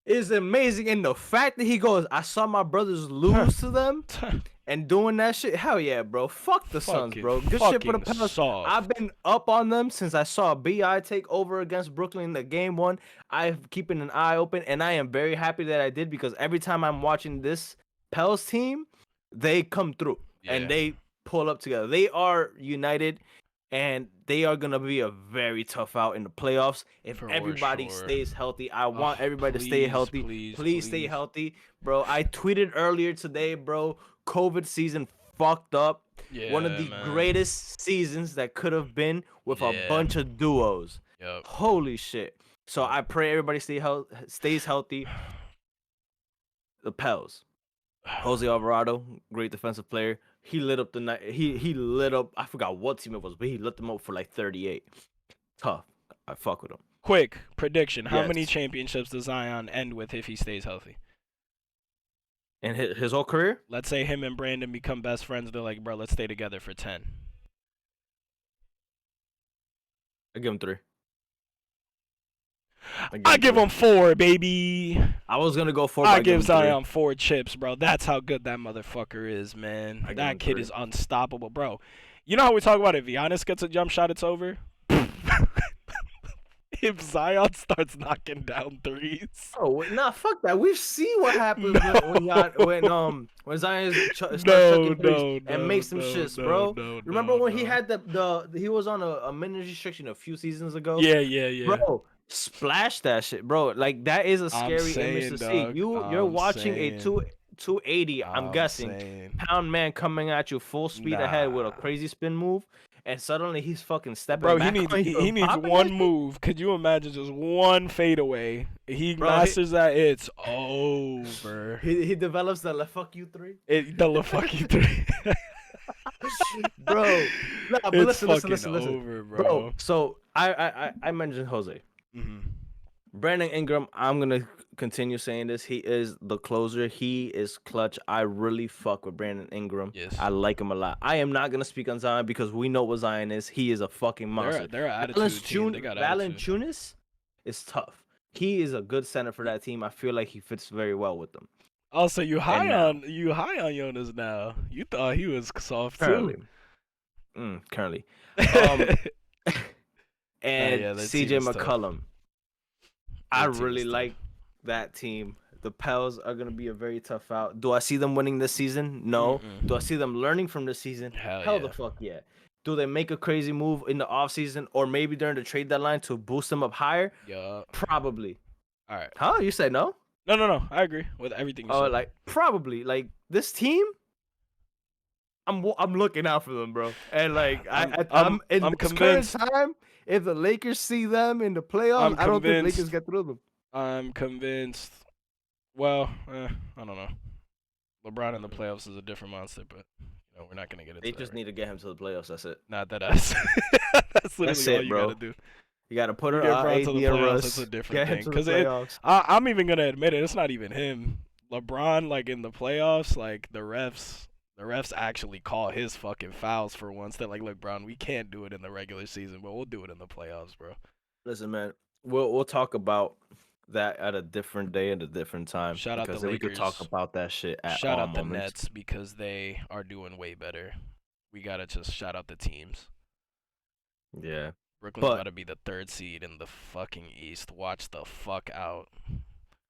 B: is amazing. And the fact that he goes, I saw my brothers lose to them and doing that shit. Hell yeah, bro. Fuck the Suns, bro. Good shit for the Pels.
A: Soft.
B: I've been up on them since I saw BI take over against Brooklyn in the game 1. I'm keeping an eye open, and I am very happy that I did because every time I'm watching this Pels team, they come through and they pull up together. They are united. And they are going to be a very tough out in the playoffs if everybody stays healthy. I want everybody to stay healthy. Please stay healthy. Bro, I tweeted earlier today, bro, COVID season fucked up.
A: Yeah,
B: one of the greatest seasons that could have been with a bunch of duos.
A: Yep.
B: Holy shit. So I pray everybody stays healthy. The Pels. Jose Alvarado, great defensive player. He lit up the night. He lit up. I forgot what team it was, but he lit them up for like 38. Tough. I fuck with him.
A: Quick prediction: How
B: Yes.
A: many championships does Zion end with if he stays healthy?
B: And his whole career?
A: Let's say him and Brandon become best friends. They're like, bro, let's stay together for 10.
B: I give him 3.
A: I give him 4, baby.
B: I was gonna go 4.
A: I give Zion 4 chips, bro. That's how good that motherfucker is, man.
B: I give him
A: That kid
B: 3.
A: is unstoppable, bro. You know how we talk about if Giannis gets a jump shot, it's over? If Zion starts knocking down threes.
B: Oh nah, fuck that. We've seen what happens when Zion starts
A: No,
B: chucking threes
A: no,
B: and makes some
A: no,
B: shits,
A: no,
B: bro.
A: no,
B: Remember
A: no,
B: when
A: no.
B: he had he was on a minute restriction a few seasons ago?
A: Yeah.
B: Bro, splash that shit, bro. Like that is a scary image to see. You're watching a 280. I'm guessing pound man coming at you full speed ahead with a crazy spin move, and suddenly he's fucking stepping
A: Bro,
B: back.
A: he needs one move. Could you imagine just one fadeaway? He masters that, it's over.
B: He develops the fuck you 3.
A: The fuck you 3.
B: Bro, nah, but
A: It's
B: listen.
A: over, bro.
B: So I mentioned Jose.
A: Mm-hmm.
B: Brandon Ingram, I'm gonna continue saying this. He is the closer. He is clutch. I really fuck with Brandon Ingram.
A: Yes.
B: I like him a lot. I am not gonna speak on Zion because we know what Zion is. He is a fucking monster.
A: They're an attitude team. They got attitude.
B: Valanciunas is tough. He is a good center for that team. I feel like he fits very well with them.
A: Also, you high on Jonas now. You thought he was soft too.
B: Currently. And
A: that
B: CJ
A: team is tough.
B: McCollum. I
A: That team
B: really
A: is tough.
B: like that team. the Pels are gonna be a very tough out. Do I see them winning this season? No. Do I
A: Mm-mm.
B: see them learning from this season?
A: Hell
B: Hell the
A: yeah.
B: fuck yeah. Do they make a crazy move in the offseason or maybe during the trade deadline to boost them up higher?
A: Yup.
B: Probably.
A: All right.
B: Huh? You say no?
A: No. I agree with everything you
B: Oh,
A: said.
B: like probably. Like this team, I'm looking out for them, bro. And like I'm in
A: I'm
B: this current
A: convinced.
B: time, if the Lakers see them in the playoffs,
A: I'm
B: I don't think Lakers
A: convinced.
B: get through them.
A: I'm convinced. Well, I don't know. LeBron in the playoffs is a different monster, but we're not gonna get into
B: They
A: that.
B: just need to get him to the playoffs. That's it.
A: Not that us. That's literally
B: That's
A: all
B: it,
A: you
B: bro.
A: gotta do.
B: You got to put
A: You
B: it
A: get
B: on
A: Bron
B: AD
A: to the
B: and
A: playoffs,
B: Russ.
A: that's a
B: Get
A: different
B: him
A: thing.
B: to the
A: Because
B: playoffs.
A: I'm even gonna admit it. It's not even him. LeBron, like in the playoffs, like the refs actually call his fucking fouls for once. They're like, look, Bron, we can't do it in the regular season, but we'll do it in the playoffs, bro.
B: Listen, man, we'll talk about that at a different day and a different time
A: Shout out the
B: because then we could talk
A: Lakers.
B: about that shit at
A: Shout
B: all
A: out the
B: moments.
A: Nets because they are doing way better. We gotta just shout out the teams.
B: Yeah,
A: Brooklyn's
B: but
A: about to be the 3rd seed in the fucking East. Watch the fuck out.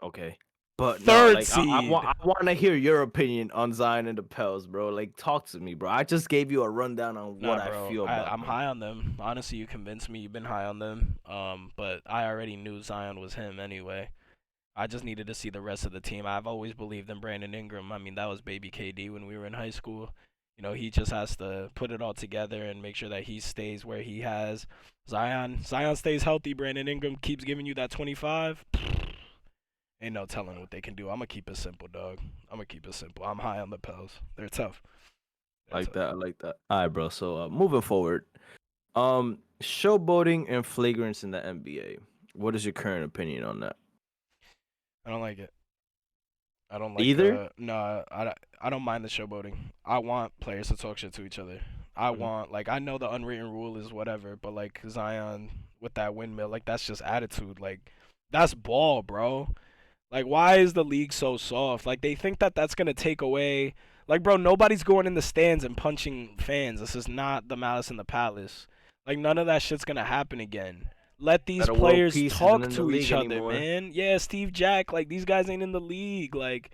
B: okay. But no,
A: 3rd
B: like
A: seed.
B: I want to hear your opinion on Zion and the Pels, bro. Like, talk to me, bro. I just gave you a rundown on what
A: Nah, bro.
B: I feel about
A: I'm
B: them.
A: high on them. Honestly, you convinced me. You've been high on them. But I already knew Zion was him anyway. I just needed to see the rest of the team. I've always believed in Brandon Ingram. I mean, that was baby KD when we were in high school. He just has to put it all together and make sure that he stays where he has. Zion stays healthy. Brandon Ingram keeps giving you that 25. Ain't no telling what they can do. I'm gonna keep it simple, dog. I'm gonna keep it simple. I'm high on the Pels. They're tough.
B: Like that, I like that. All right, bro. So moving forward, showboating and flagrants in the NBA. What is your current opinion on that?
A: I don't like it. I don't like
B: Either?
A: no, I don't mind the showboating. I want players to talk shit to each other. I
B: Mhm.
A: want, like, I know the unwritten rule is whatever, but like Zion with that windmill, like that's just attitude. Like that's ball, bro. Like why is the league so soft? Like they think that that's going to take away, like, bro, nobody's going in the stands and punching fans. This is not the Malice in the Palace. Like none of that shit's going to happen again. Let these
B: That a world
A: players
B: peace isn't
A: talk
B: in the
A: to each
B: league
A: other,
B: anymore.
A: man. Yeah, Steve Jack, like these guys ain't in the league. Like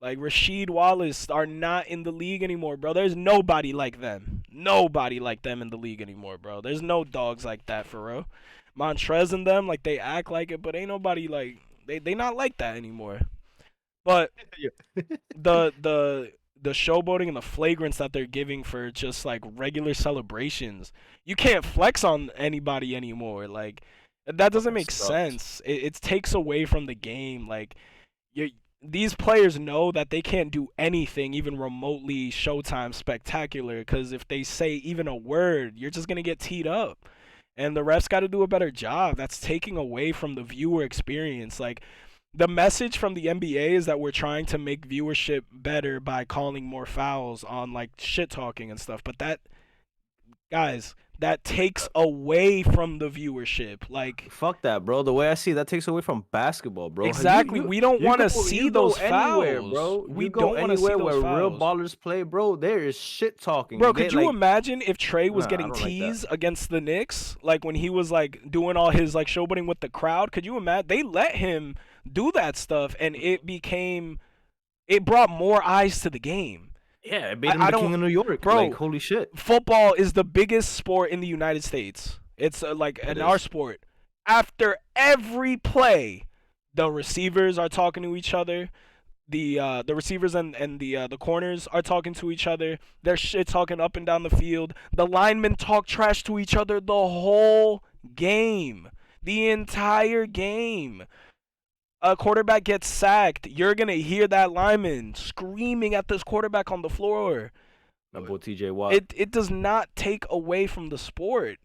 A: Rasheed Wallace are not in the league anymore, bro. There's nobody like them. Nobody like them in the league anymore, bro. There's no dogs like that for real. Montrez and them, like they act like it, but ain't nobody like they not like that anymore. But the showboating and the flagrants that they're giving for just like regular celebrations, you can't flex on anybody anymore. Like that doesn't
B: Fucking
A: make
B: sucks.
A: sense. It takes away from the game. Like these players know that they can't do anything even remotely Showtime spectacular because if they say even a word, you're just gonna get teed up. And the refs got to do a better job. That's taking away from the viewer experience. Like the message from the NBA is that we're trying to make viewership better by calling more fouls on like shit talking and stuff. But that, guys, that takes away from the viewership. Like
B: Fuck that, bro. The way I see it, that takes away from basketball, bro.
A: exactly, we don't want to see
B: you go
A: those
B: anywhere,
A: fouls,
B: bro.
A: We
B: You go
A: don't want to see
B: anywhere
A: those
B: where real
A: fouls.
B: ballers play, bro. There is shit talking.
A: Bro,
B: They,
A: could you
B: like,
A: imagine if Trey was
B: Nah, I
A: getting
B: don't like that.
A: teased against the Knicks, like when he was like doing all his like showboating with the crowd? Could you imagine? They let him do that stuff, and it brought more eyes to the game.
B: Yeah, it made him
A: I
B: the king
A: don't-
B: of New York.
A: bro,
B: Like, holy shit.
A: Football is the biggest sport in the United States. It's like
B: It
A: in our
B: is.
A: sport. After every play, the receivers are talking to each other. The receivers and the corners are talking to each other. They're shit talking up and down the field. The linemen talk trash to each other the whole game. The entire game. A quarterback gets sacked. You're going to hear that lineman screaming at this quarterback on the floor.
B: My boy TJ Watt.
A: It does not take away from the sport.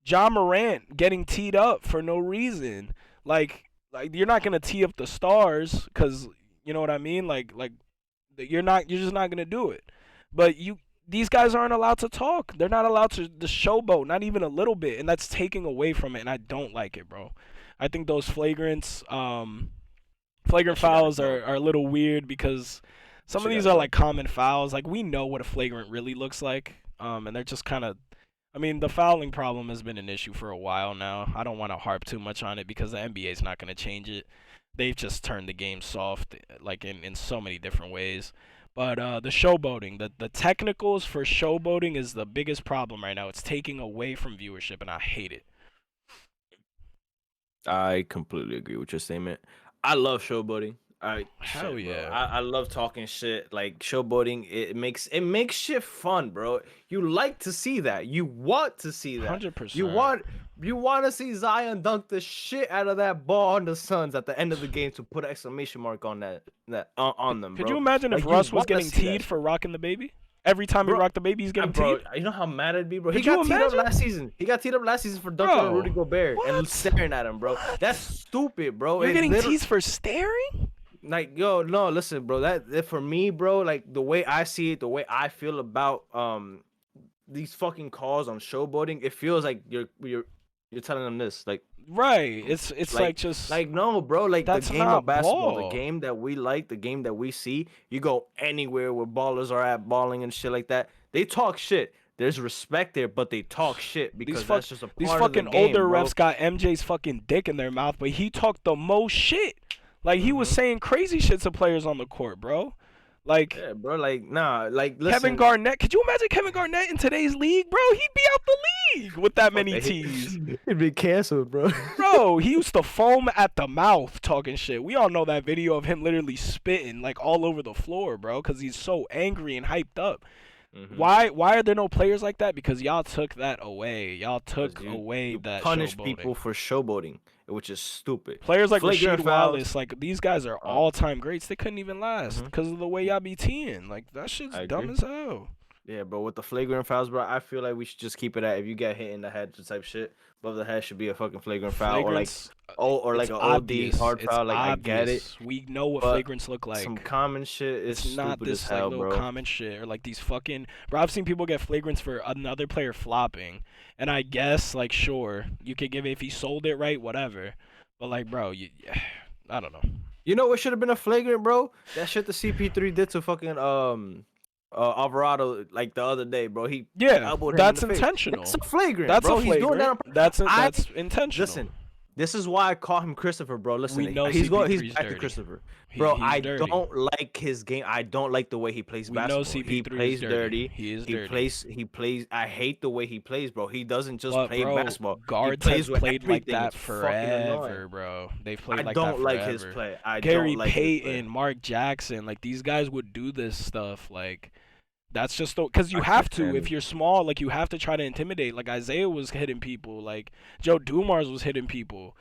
A: John Morant getting teed up for no reason. Like you're not gonna tee up the stars because you know what I mean. Like you're just not gonna do it. But these guys aren't allowed to talk. They're not allowed to showboat, not even a little bit, and that's taking away from it. And I don't like it, bro. I think those flagrant fouls are a little weird because some of these are like common fouls. Like we know what a flagrant really looks like, and they're just kind of. I mean, the fouling problem has been an issue for a while now. I don't want to harp too much on it because the NBA is not going to change it. they've just turned the game soft, like in so many different ways. But the showboating, the technicals for showboating is the biggest problem right now. It's taking away from viewership, and I hate it.
B: I completely agree with your statement. I love showboating.
A: Hell
B: Shit, bro.
A: yeah.
B: I love talking shit. Like showboating, it makes shit fun, bro. You like to see that. You want to see that.
A: 100%.
B: You want to see Zion dunk the shit out of that ball on the Suns at the end of the game to put an exclamation mark on on them,
A: Could
B: bro.
A: you imagine if
B: Like, you
A: Russ was
B: want to
A: getting
B: see that
A: teed
B: shit.
A: for rocking the baby? Every time he
B: Bro,
A: rocked the baby, he's getting
B: Bro,
A: teed?
B: you know how mad I'd be, bro. He
A: Could you
B: got teed up
A: imagine?
B: last season. He got teed up last season for dunking on
A: Bro,
B: Rudy Gobert and
A: what?
B: staring at him, bro.
A: What?
B: That's stupid, bro.
A: You're
B: It
A: getting
B: literally-
A: teased for staring?
B: Like, yo, no, listen, bro. That for me, bro. Like the way I see it, the way I feel about these fucking calls on showboating, it feels like you're telling them this, like.
A: Right. It's like just
B: Like no, bro. Like
A: that's
B: the game
A: not
B: of basketball,
A: ball.
B: the game that we like, the game that we see. You go anywhere where ballers are at, balling and shit like that. They talk shit. There's respect there, but they talk shit because that's just a part
A: these
B: of the
A: fucking
B: game,
A: older
B: bro.
A: refs got MJ's fucking dick in their mouth, but he talked the most shit. Like he was
B: Mhm.
A: saying crazy shit to players on the court, bro. Like
B: Yeah, bro. Like nah, like listen.
A: Kevin Garnett. Could you imagine Kevin Garnett in today's league, bro? He'd be out the league with that many tees.
B: He'd be canceled, bro.
A: Bro, he used to foam at the mouth talking shit. We all know that video of him literally spitting like all over the floor, bro, because he's so angry and hyped up.
B: Mhm.
A: Why are there no players like that? Because y'all took that away. Y'all took
B: You-
A: away
B: you
A: that
B: punish
A: showboating.
B: people for showboating, which is stupid.
A: Players like
B: Flagrant
A: Rasheed
B: fouls.
A: Wallace, like these guys are all-time greats. They couldn't even last
B: Mhm.
A: because of the way y'all be teeing. Like that shit's
B: I
A: dumb
B: agree.
A: as hell.
B: Yeah, bro. With the flagrant fouls, bro, I feel like we should just keep it at if you get hit in the head type shit. Above the head should be a fucking flagrant foul,
A: Flagrants,
B: or like
A: it's
B: an
A: obvious.
B: OD hard
A: It's
B: foul. Like I get it.
A: obvious. We know what
B: but
A: flagrants look like.
B: Some common shit is
A: It's not
B: stupid as
A: this
B: hell,
A: like little
B: bro.
A: common shit or like these fucking. Bro, I've seen people get flagrants for another player flopping, and I guess like sure you could give it if he sold it right, whatever. But like, bro, I don't know.
B: You know what should have been a flagrant, bro? That shit the CP3 did to fucking Alvarado like the other day, bro. He
A: Yeah,
B: elbowed him
A: that's
B: in the face.
A: intentional.
B: That's a flagrant,
A: That's
B: bro.
A: a
B: He's doing
A: flagrant.
B: that on
A: That's
B: I-
A: intentional.
B: Listen, this is why I call him Christopher, bro. Listen,
A: We know
B: he's
A: CP3's
B: back to
A: dirty.
B: Christopher, bro.
A: He's
B: I
A: dirty.
B: don't like his game. I don't like the way he plays
A: We know
B: basketball. He
A: CP3 is
B: plays
A: dirty.
B: dirty.
A: He is
B: He
A: dirty.
B: plays. I hate the way he plays, bro. He doesn't just
A: But
B: play
A: bro,
B: basketball.
A: guards
B: he plays
A: have
B: with
A: played like
B: everything.
A: that
B: It's fucking annoying.
A: forever, bro. They've played
B: I
A: like
B: don't
A: that
B: like
A: forever.
B: his play. I
A: Gary
B: don't like his play.
A: Payton, Mark Jackson, like these guys would do this stuff. Like that's just because you
B: I
A: have
B: can't
A: to.
B: stand
A: If
B: it.
A: you're small, like you have to try to intimidate. Like Isaiah was hitting people. Like Joe Dumars was hitting people.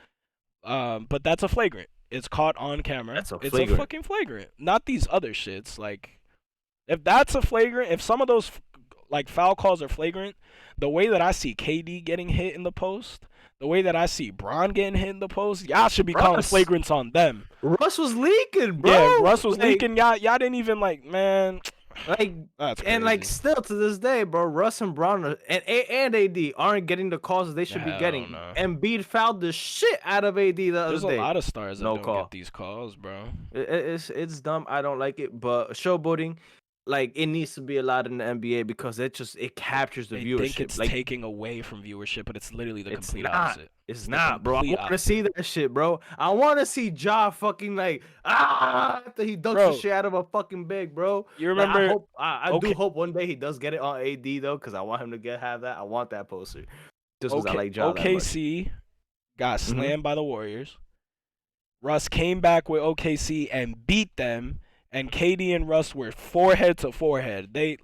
A: But that's a flagrant. It's caught on camera.
B: That's a
A: It's
B: flagrant.
A: a fucking flagrant. Not these other shits. Like if that's a flagrant, if some of those like foul calls are flagrant, the way that I see KD getting hit in the post, the way that I see Bron getting hit in the post, y'all should be calling
B: Russ.
A: flagrants on them.
B: Russ was leaking, bro.
A: Yeah, Russ was
B: Like-
A: leaking. Y'all didn't even like, man.
B: Like
A: That's crazy.
B: and like still to this day, bro, Russ and Brown and AD aren't getting the calls they should be
A: Hell
B: getting.
A: no.
B: Embiid fouled the shit out of AD the other
A: There's a
B: day.
A: lot of stars that
B: No
A: don't
B: call.
A: get these calls, bro.
B: It's dumb. I don't like it, but showboating, like it needs to be allowed in the NBA because it captures the
A: They
B: viewership.
A: think it's
B: like
A: taking away from viewership, but it's literally the
B: it's
A: complete
B: not.
A: opposite.
B: It's
A: the
B: not, bro. I
A: complete
B: want to see that shit, bro. I want to see Ja fucking like after he dunks
A: Bro.
B: the shit out of a fucking big, bro.
A: You
B: Like,
A: remember?
B: I
A: okay.
B: do hope one day he does get it on AD though, because I want him to have that. I want that poster, just because I like Ja that much.
A: OKC got slammed by the Warriors. Russ came back with OKC and beat them, and KD and Russ were forehead to forehead. They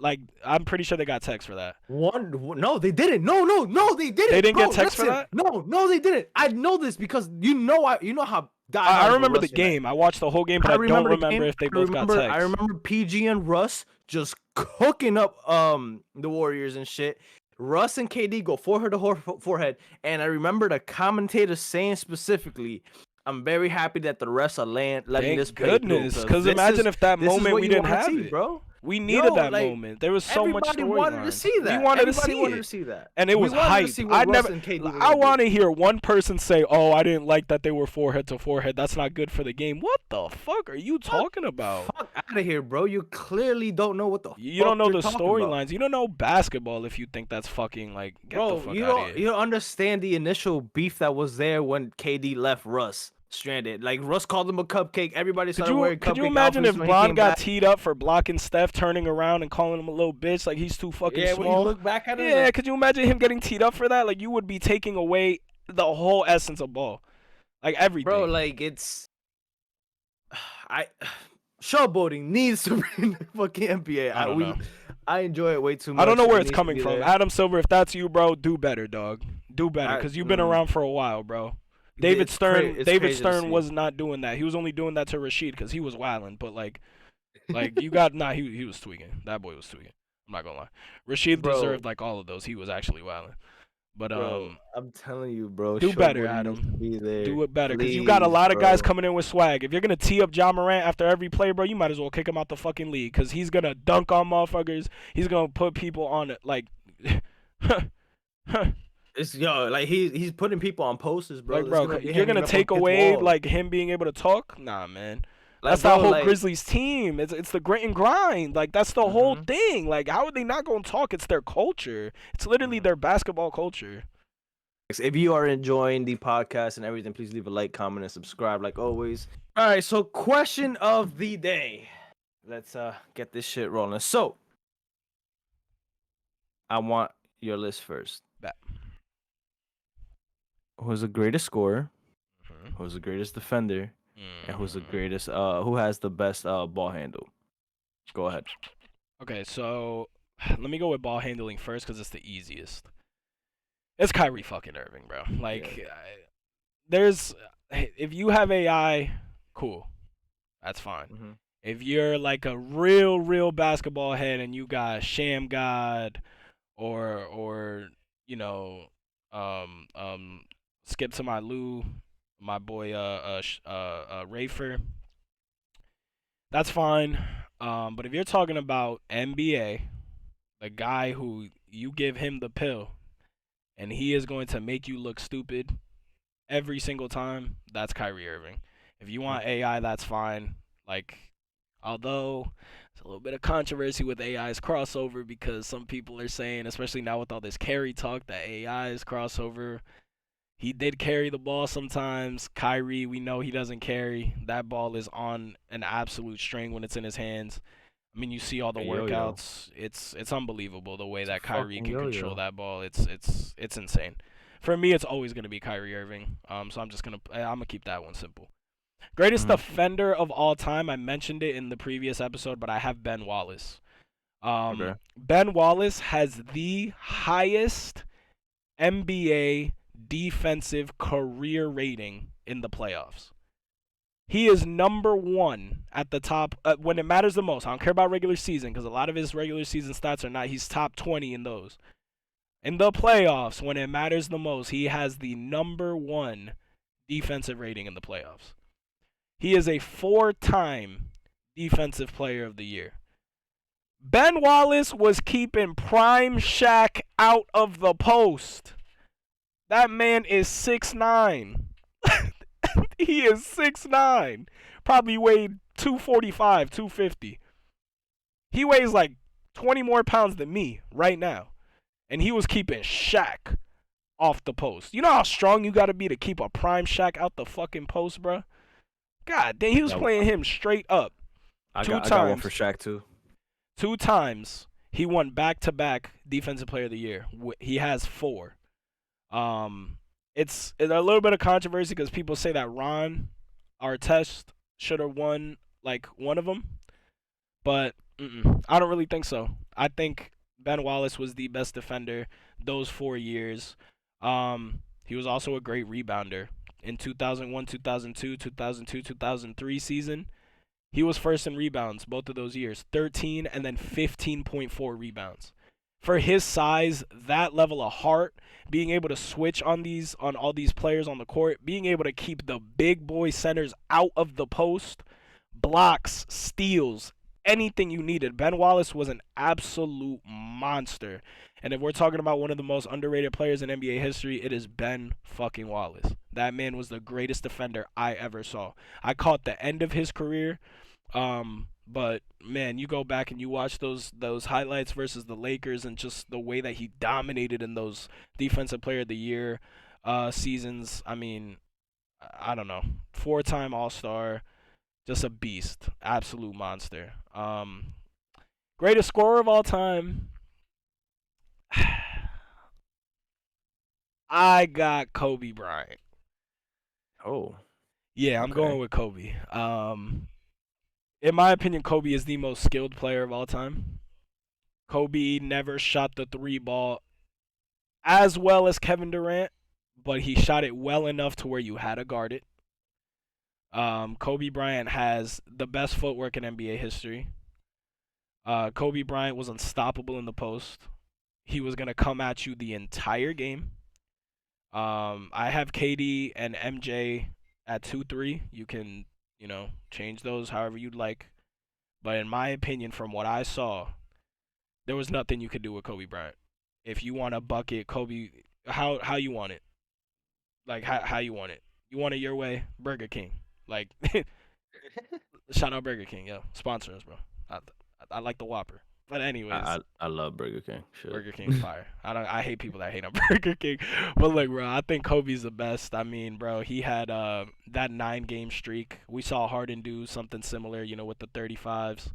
A: I'm pretty sure they got text for that.
B: No, they didn't. No, they didn't.
A: They didn't
B: bro,
A: get text for
B: listen.
A: that?
B: No, they didn't. I know this because you know how.
A: I
B: diehard
A: remember the
B: Russ and I-
A: game. I watched the whole game, but I, don't
B: the
A: remember
B: game.
A: if they
B: I
A: both got text.
B: I remember PG and Russ just cooking up the Warriors and shit. Russ and KD go forehead to forehead, and I remember the commentator saying specifically, "I'm very happy that the refs are letting
A: Thank
B: this play
A: goodness,
B: through,
A: because
B: this
A: imagine
B: is-
A: if that
B: this is
A: moment
B: what
A: we
B: you
A: didn't
B: wanna
A: have
B: see,
A: it.
B: bro.
A: We needed that
B: like,
A: moment. There was so much
B: Everybody wanted to
A: storyline.
B: see that.
A: We wanted
B: Everybody
A: to see
B: wanted
A: it.
B: to see that,
A: And it
B: We
A: was
B: wanted to
A: hype.
B: see what
A: I
B: Russ
A: never.
B: and KD were
A: I
B: gonna do.
A: want to hear one person say, "Oh, I didn't like that they were forehead to forehead. That's not good for the game." What the fuck are you talking about?
B: Fuck out of here, bro. You clearly don't know what the
A: You
B: fuck
A: don't know
B: you're
A: the
B: talking about.
A: storylines. You don't know basketball if you think that's fucking like get
B: Bro,
A: the fuck
B: you
A: out of
B: don't
A: here.
B: you don't understand the initial beef that was there when KD left Russ. stranded. Like Russ called him a cupcake. Everybody
A: Could
B: started
A: you
B: wearing
A: could you
B: cupcake
A: imagine
B: outfits
A: if
B: when he
A: Bron
B: came
A: got
B: back.
A: teed up for blocking Steph, turning around and calling him a little bitch like he's too fucking
B: Yeah, when he
A: small?
B: looked back at him,
A: Yeah,
B: like,
A: could you imagine him getting teed up for that? Like you would be taking away the whole essence of ball, like everything.
B: bro, like it's I showboating needs to be in the fucking NBA.
A: I don't know.
B: I enjoy it way too much.
A: I don't know where
B: It
A: it's
B: needs to
A: coming
B: be
A: from.
B: there.
A: Adam Silver, if that's you, bro, do better, dog. Do better, because you've been around for a while, bro. David
B: It's
A: Stern,
B: it's
A: David
B: crazy to
A: Stern
B: see.
A: was not doing that. He was only doing that to Rashid because he was wilding. But like you got he was tweaking. That boy was tweaking. I'm not gonna lie. Rashid
B: Bro.
A: deserved like all of those. He was actually wilding. But
B: Bro, I'm telling you, bro.
A: do better,
B: showboating needs to
A: Adam.
B: be there.
A: Do it better, because you got a
B: Please,
A: lot of guys
B: bro.
A: coming in with swag. If you're gonna tee up Ja Morant after every play, bro, you might as well kick him out the fucking league, because he's gonna dunk on motherfuckers. He's gonna put people on it like.
B: It's like he's putting people on posters, bro.
A: Like, bro, you're gonna take away like him being able to talk? Nah, man.
B: Like,
A: That's
B: bro,
A: that whole
B: like,
A: Grizzlies team. It's the grit and grind. Like that's the whole thing. Like how are they not gonna talk? It's their culture. It's literally their basketball culture.
B: If you are enjoying the podcast and everything, please leave a like, comment, and subscribe like always. All right, so question of the day. Let's get this shit rolling. So I want your list first.
A: Bet.
B: Who's the greatest scorer? Who's the greatest defender? And who's the greatest? Who has the best ball handle? Go ahead.
A: Okay, so let me go with ball handling first because it's the easiest. It's Kyrie fucking Irving, bro. Like, there's if you have AI, cool, that's fine. If you're like a real basketball head and you got Sham God, or you know, skip to my Lou, my boy Rafer, that's fine. But if you're talking about NBA, the guy who you give him the pill and he is going to make you look stupid every single time, that's Kyrie Irving. If you want AI, that's fine. Like, although there's a little bit of controversy with AI's crossover because some people are saying, especially now with all this carry talk, that AI's crossover. He did carry the ball sometimes. Kyrie, we know he doesn't carry. That ball is on an absolute string when it's in his hands. I mean, you see all the workouts. It's unbelievable the way that Kyrie can control that ball. It's insane. For me, it's always gonna be Kyrie Irving. So I'm gonna keep that one simple. Greatest defender of all time. I mentioned it in the previous episode, but I have Ben Wallace. Ben Wallace has the highest NBA defensive career rating in the playoffs. He is number one at the top when it matters the most. I don't care about regular season because a lot of his regular season stats are not. He's top 20 in those. In the playoffs, when it matters the most, he has the number one defensive rating in the playoffs. He is a 4-time defensive player of the year. Ben Wallace was keeping prime Shaq out of the post. That man is 6'9". He is 6'9". Probably weighed 245, 250. He weighs like 20 more pounds than me right now. And he was keeping Shaq off the post. You know how strong you got to be to keep a prime Shaq out the fucking post, bro? God damn, he was playing him straight up.
B: I got one for Shaq too.
A: 2 times he won back-to-back Defensive Player of the Year. He has 4. It's a little bit of controversy because people say that Ron Artest should have won like one of them, but I don't really think so. I think Ben Wallace was the best defender those 4 years. He was also a great rebounder in 2001, 2002, 2002, 2003 season. He was first in rebounds both of those years, 13 and then 15.4 rebounds. For his size, that level of heart, being able to switch on all these players on the court, being able to keep the big boy centers out of the post, blocks, steals, anything you needed. Ben Wallace was an absolute monster. And if we're talking about one of the most underrated players in NBA history, it is Ben fucking Wallace. That man was the greatest defender I ever saw. I caught the end of his career. But man, you go back and you watch those highlights versus the Lakers and just the way that he dominated in those Defensive Player of the Year seasons. I mean, I don't know, 4-time All-Star, just a beast, absolute monster. Greatest scorer of all time. I got Kobe Bryant.
B: Oh,
A: Yeah, I'm going
B: okay.
A: with Kobe. In my opinion, Kobe is the most skilled player of all time. Kobe never shot the three ball as well as Kevin Durant, but he shot it well enough to where you had to guard it. Kobe Bryant has the best footwork in NBA history. Kobe Bryant was unstoppable in the post. He was gonna come at you the entire game. I have KD and MJ at 2-3. You can, change those however you'd like. But in my opinion, from what I saw, there was nothing you could do with Kobe Bryant. If you want a bucket, Kobe, how you want it? Like how you want it? You want it your way? Burger King. Like shout out Burger King, yo, sponsor us, bro. I, I like the Whopper. But anyways,
B: I love Burger King. Shit.
A: Burger King's fire. I hate people that hate on Burger King. But look, bro, I think Kobe's the best. I mean, bro, he had that 9-game streak. We saw Harden do something similar, with the 35s.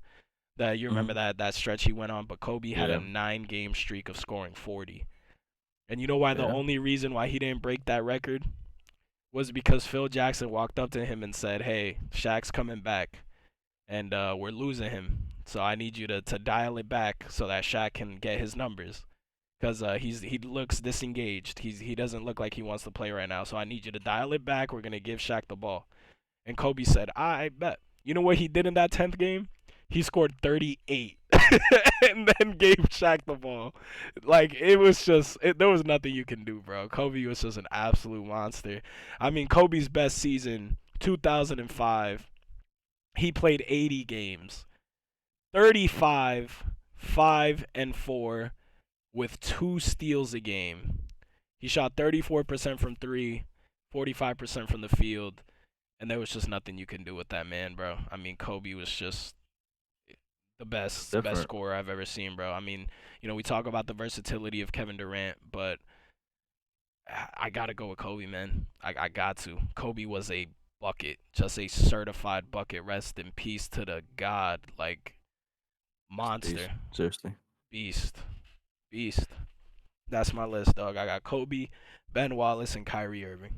A: That you remember
B: Mhm.
A: that stretch he went on, but Kobe had a
B: Yeah.
A: 9-game streak of scoring 40. And you know why the
B: Yeah.
A: only reason why he didn't break that record was because Phil Jackson walked up to him and said, "Hey, Shaq's coming back, and we're losing him. So I need you to dial it back so that Shaq can get his numbers, because he looks disengaged. He doesn't look like he wants to play right now. So I need you to dial it back. We're gonna give Shaq the ball." And Kobe said, "I bet." You know what he did in that 10th game? He scored 38 and then gave Shaq the ball. Like, it was just, there was nothing you can do, bro. Kobe was just an absolute monster. I mean, Kobe's best season, 2005, he played 80 games, 35, 5 and 4 with 2 steals a game. He shot 34% from 3, 45% from the field, and there was just nothing you can do with that man, bro. I mean, Kobe was just the best
B: Different.
A: scorer I've ever seen, bro. I mean, we talk about the versatility of Kevin Durant, but I gotta go with Kobe, man. I got to. Kobe was a bucket, just a certified bucket. Rest in peace to the god, like
B: Peace.
A: monster,
B: Seriously.
A: beast, beast. That's my list, dog. I got Kobe, Ben Wallace, and Kyrie Irving.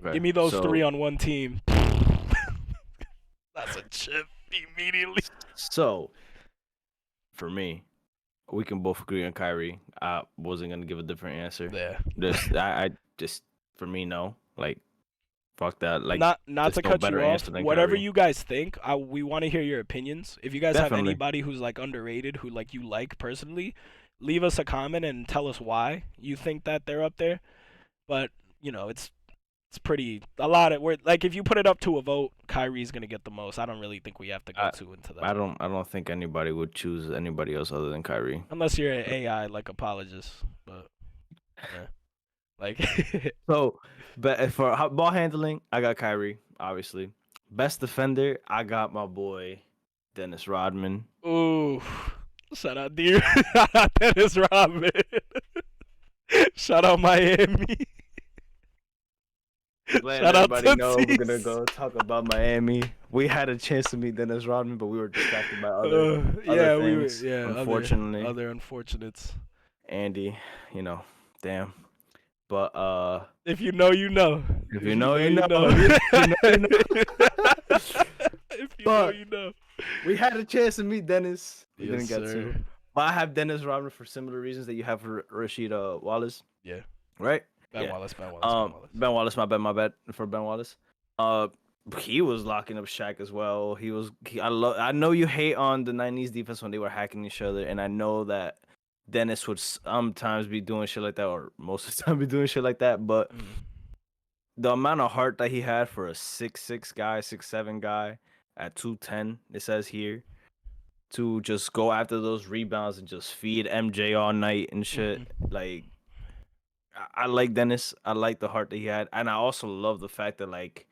B: Okay.
A: Give me those three
B: So
A: on one team. That's a chip immediately.
B: so for me, we can both agree on Kyrie. I wasn't gonna give a different answer.
A: Yeah.
B: I just for me no. Like fuck that. Like
A: Not
B: there's
A: to
B: no
A: cut
B: better
A: you off.
B: answer than
A: Whatever
B: Kyrie.
A: you guys think, we want to hear your opinions. If you guys have
B: Definitely.
A: anybody who's like underrated, who like you like personally, leave us a comment and tell us why you think that they're up there. But it's pretty a lot of, we're like, if you put it up to a vote, Kyrie's gonna get the most. I don't really think we have to go
B: I
A: too into
B: I
A: that
B: don't I don't think anybody would choose anybody else other than Kyrie.
A: unless you're an AI like apologist. But yeah, like
B: So, but for ball handling, I got Kyrie, obviously. Best defender, I got my boy Dennis Rodman.
A: ooh, shout out dear, shout out Dennis Rodman, shout out Miami.
B: Letting
A: Shout out
B: everybody know we're gonna
A: Tootsies.
B: go talk about Miami. We had a chance to meet Dennis Rodman, but we were distracted by other
A: Yeah, we were,
B: things.
A: yeah,
B: Unfortunately,
A: other unfortunates.
B: Andy, damn. But
A: If you know, you know.
B: if
A: If
B: you
A: you
B: know,
A: know,
B: you
A: you
B: know.
A: know.
B: If you know, you know.
A: If you know,
B: But
A: you know.
B: we had a chance to meet Dennis. We
A: Yes,
B: didn't get
A: sir.
B: to. But I have Dennis Rodman for similar reasons that you have for Rashid Wallace,
A: Yeah.
B: right?
A: Ben
B: Yeah.
A: Wallace, Ben Wallace, Ben Wallace.
B: Ben Wallace, my bad for Ben Wallace. Uh, he was locking up Shaq as well. I know you hate on the '90s defense when they were hacking each other, and I know that Dennis would sometimes be doing shit like that, or most of the time be doing shit like that. But
A: Mm.
B: the amount of heart that he had for a 6'6" guy, 6'7" guy at 210, it says here, to just go after those rebounds and just feed MJ all night and shit.
A: Mhm.
B: Like, I like Dennis. I like the heart that he had, and I also love the fact that like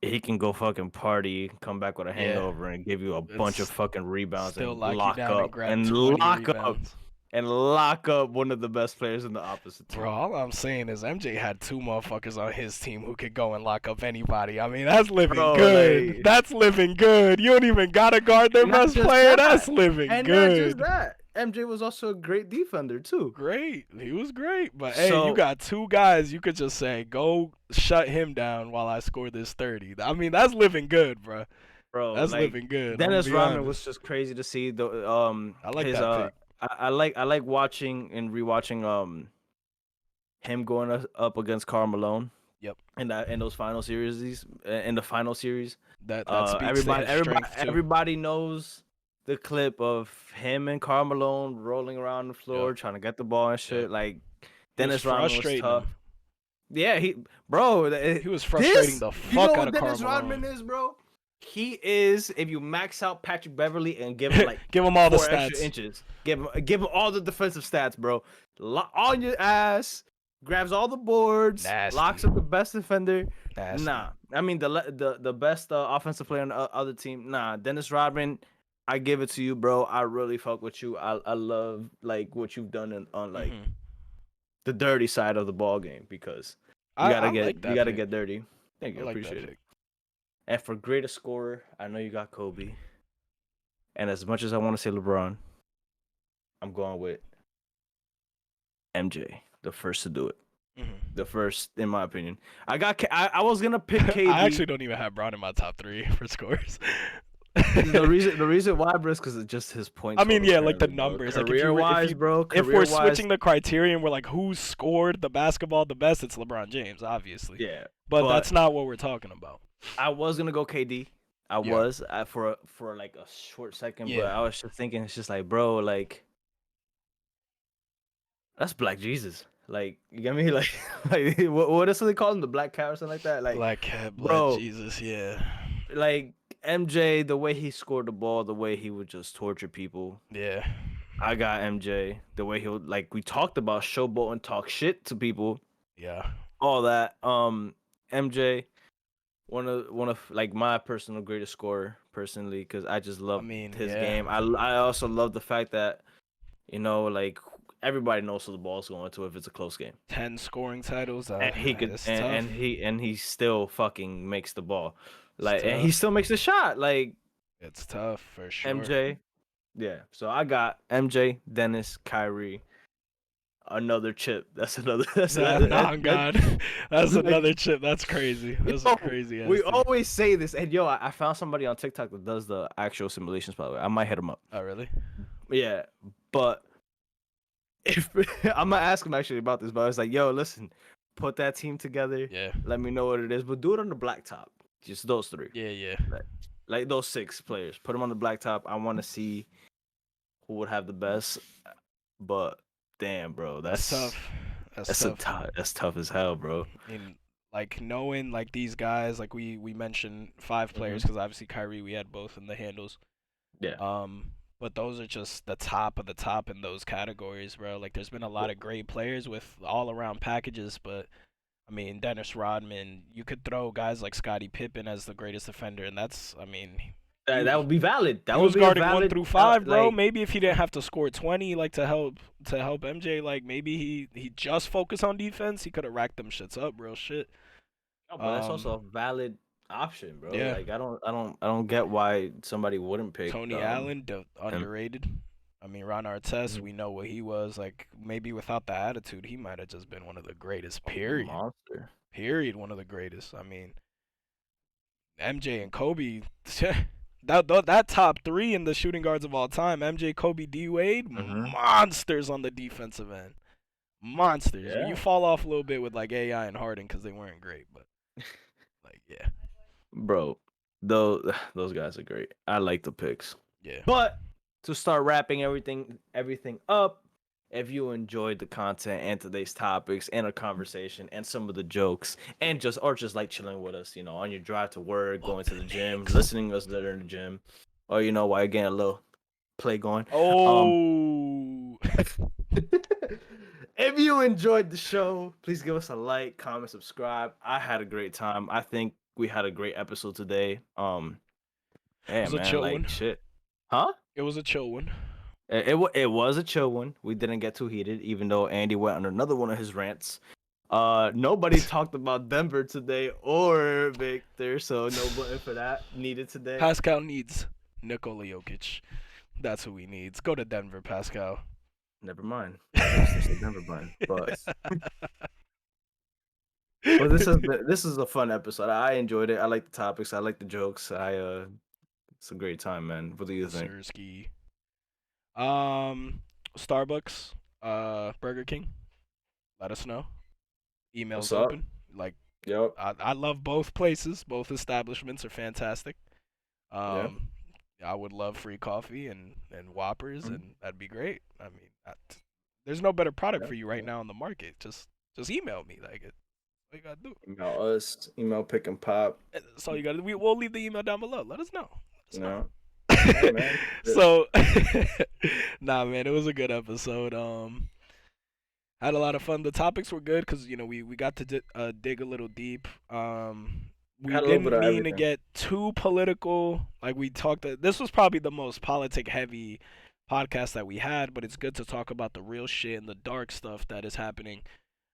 B: he can go fucking party, come back with a
A: Yeah.
B: hangover, and give you a bunch of
A: It's
B: fucking rebounds
A: still
B: and
A: lock you
B: lock
A: down and
B: up
A: grab
B: and
A: 20
B: lock up
A: rebounds.
B: and lock up one of the best players in the opposite team.
A: Bro, all I'm saying is MJ had 2 motherfuckers on his team who could go and lock up anybody. I mean, that's living
B: Bro,
A: good.
B: like-
A: That's living good. You don't even gotta guard their
B: Not
A: best
B: just
A: player.
B: that.
A: That's living
B: And
A: good.
B: not just that, MJ was also a great defender too.
A: Great. He was great. But hey,
B: So-
A: you got 2 guys you could just say, go shut him down while I score this 30. I mean, that's living good, bro.
B: Bro,
A: That's
B: like,
A: living good.
B: Dennis
A: I'm gonna be
B: Rodman
A: honest.
B: was just crazy to see. The
A: I like
B: his
A: that pick.
B: I like watching and rewatching him going up against Karl Malone.
A: Yep.
B: In those final series, in the final series,
A: That speaks
B: everybody
A: to his strength too.
B: everybody knows the clip of him and Karl Malone rolling around the floor
A: Yep.
B: trying to get the ball and shit.
A: Yep.
B: Like
A: He was
B: Dennis Rodman was
A: frustrating
B: tough.
A: him.
B: Yeah,
A: He was frustrating the
B: you know
A: fuck out
B: what
A: of
B: Dennis
A: Karl
B: Rodman
A: Malone.
B: is, bro? He is, if you max out Patrick Beverly and give him like
A: Give him all the
B: 4 extra
A: stats.
B: inches, give him all the defensive stats, bro. On your ass, grabs all the boards,
A: Nasty.
B: locks up the best defender.
A: Nasty.
B: Nah, I mean the best offensive player on the other team. Nah, Dennis Rodman, I give it to you, bro. I really fuck with you. I love like what you've done on like
A: Mhm.
B: the dirty side of the ball game because you
A: I
B: gotta
A: like that
B: you gotta
A: pick.
B: get dirty. Thank you,
A: I
B: I
A: like that
B: appreciate it.
A: pick.
B: And for greatest scorer, I know you got Kobe. And as much as I want to say LeBron, I'm going with MJ, the first to do it.
A: Mhm.
B: The first, in my opinion. I was gonna pick KD.
A: I actually don't even have Brown in my top 3 for scores.
B: the reason why, bro, is because it's just his points.
A: I mean, yeah, like the numbers. Like
B: Career wise, bro.
A: if we're switching the criterion, we're like, who scored the basketball the best? It's LeBron James, obviously.
B: yeah,
A: But that's not what we're talking about.
B: I was gonna go KD. I
A: Yeah.
B: was for like a short second, but
A: Yeah.
B: I was just thinking, it's just like, bro, like that's Black Jesus. Like, you get me? Like, what else do they call him? The Black Cat or something like that? Like,
A: Black Cat,
B: bro,
A: Jesus, yeah.
B: like MJ, the way he scored the ball, the way he would just torture people.
A: Yeah.
B: I got MJ. The way he would, like, we talked about showboat and talk shit to people,
A: Yeah.
B: all that. MJ, one of like my personal greatest scorer personally, because I just love his
A: yeah.
B: game. I also love the fact that, you know, like everybody knows who the ball's going to if it's a close game.
A: 10 scoring titles.
B: And he could
A: it's
B: and
A: tough.
B: he still fucking makes the ball. Like, and he
A: tough.
B: still makes the shot. Like,
A: It's tough for sure.
B: MJ. Yeah. So I got MJ, Dennis, Kyrie, another chip. That's another. That's
A: Nah, God. That's
B: like-
A: another chip. That's crazy. That's
B: Yo,
A: a crazy ass
B: we
A: thing.
B: always say this, and yo, I found somebody on TikTok that does the actual simulations. By the way, I might hit him up.
A: Oh, really?
B: Yeah, but if I'm gonna ask him actually about this, but I was like, yo, listen, put that team together.
A: Yeah.
B: Let me know what it is, but do it on the blacktop. Just those 3.
A: Yeah, yeah.
B: Like those 6 players. Put them on the blacktop. I want to see who would have the best. But damn, bro,
A: That's tough. That's tough.
B: That's tough as hell, bro.
A: I mean, like knowing like these guys, like we mentioned 5 players because obviously Kyrie, we had both in the handles.
B: Yeah.
A: But those are just the top of the top in those categories, bro. Like there's been a lot of great players with all around packages, but I mean Dennis Rodman, you could throw guys like Scottie Pippen as the greatest defender, and that's, I mean,
B: That would be valid. That
A: he
B: would
A: was
B: be
A: guarding
B: a
A: 1
B: valid,
A: through 5, bro.
B: like-
A: Maybe if he didn't have to score 20, like to help MJ, like maybe he just focused on defense, he could have racked them shits up, real shit.
B: No, but that's also a valid option, bro.
A: Yeah.
B: Like I don't get why somebody wouldn't pick
A: Tony Allen, underrated. I mean, Ron Artest, we know what he was. Like, maybe without the attitude, he might have just been one of the greatest, period.
B: Monster.
A: Period, one of the greatest. I mean, MJ and Kobe, that top 3 in the shooting guards of all time, MJ, Kobe, D. Wade, monsters on the defensive end. Monsters.
B: Yeah.
A: You fall off a little bit with, like, AI and Harden because they weren't great, but, like, yeah.
B: Bro, those guys are great. I like the picks.
A: Yeah.
B: But to start wrapping everything up, if you enjoyed the content and today's topics and our conversation and some of the jokes and just like chilling with us, you know, on your drive to work, going to the gym, listening to us that are in the gym, or you know, while you're getting a little play going.
A: Oh.
B: If you enjoyed the show, please give us a like, comment, subscribe. I had a great time. I think we had a great episode today.
A: was a chill one.
B: Shit. Huh?
A: It was a chill one.
B: It was a chill one. We didn't get too heated, even though Andy went on another one of his rants. Nobody talked about Denver today or Victor, so no button for that needed today.
A: Pascal needs Nikola Jokic. That's who he needs. Go to Denver, Pascal.
B: Never mind. This is Denver button, but well, this is a fun episode. I enjoyed it. I like the topics. I like the jokes. It's a great time, man. What do you think?
A: Sirski. Starbucks, Burger King. Let us know. Emails
B: What's up?
A: open. Like,
B: Yep.
A: I love both places. Both establishments are fantastic. I would love free coffee and Whoppers, and that'd be great. I mean, there's no better product for you right now on the market. Just email me. Like, that's all you gotta do.
B: Email us. Email Pick and Pop.
A: That's all you gotta do. We'll leave the email down below. Let us know.
B: No. Hey, man.
A: So, nah, man, it was a good episode. Had a lot of fun. The topics were good because we got to dig a little deep. We didn't mean to get too political. Like we talked. This was probably the most politic heavy podcast that we had, but it's good to talk about the real shit and the dark stuff that is happening.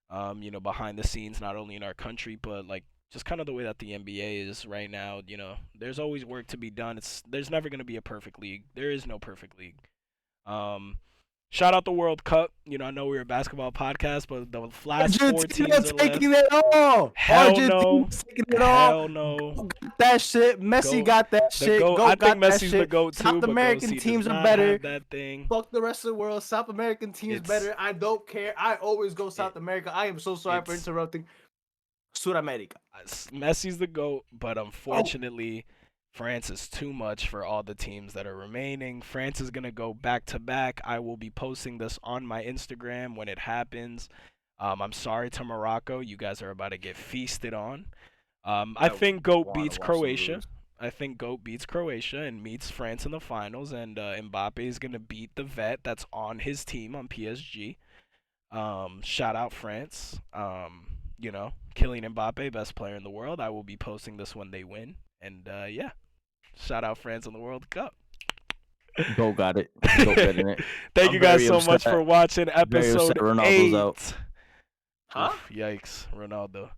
A: Behind the scenes, not only in our country, but like just kind of the way that the NBA is right now. There's always work to be done. There's never gonna be a perfect league. There is no perfect league. Shout out the World Cup. I know we're a basketball podcast, but the last 4 teams are
B: taking
A: left.
B: it all.
A: Hell no.
B: Taking it all.
A: Hell no.
B: Got that shit. Messi got that shit.
A: I think Messi's the GOAT too.
B: South American teams are better.
A: That thing.
B: Fuck the rest of the world. South American teams better. I don't care. I always go South America. I am so sorry for interrupting. Sudamerica.
A: Messi's the GOAT, but unfortunately, France is too much for all the teams that are remaining. France is going to go back to back. I will be posting this on my Instagram when it happens. I'm sorry to Morocco. You guys are about to get feasted on. I think GOAT beats Croatia. And meets France in the finals. And Mbappe is going to beat the vet that's on his team on PSG. Shout out France. Kylian Mbappe, best player in the world. I will be posting this when they win. And yeah, shout out France on the World Cup.
B: Go got it. Go betting it.
A: Thank you guys so much for watching episode 8.
B: Out. Huh?
A: Oof, yikes, Ronaldo.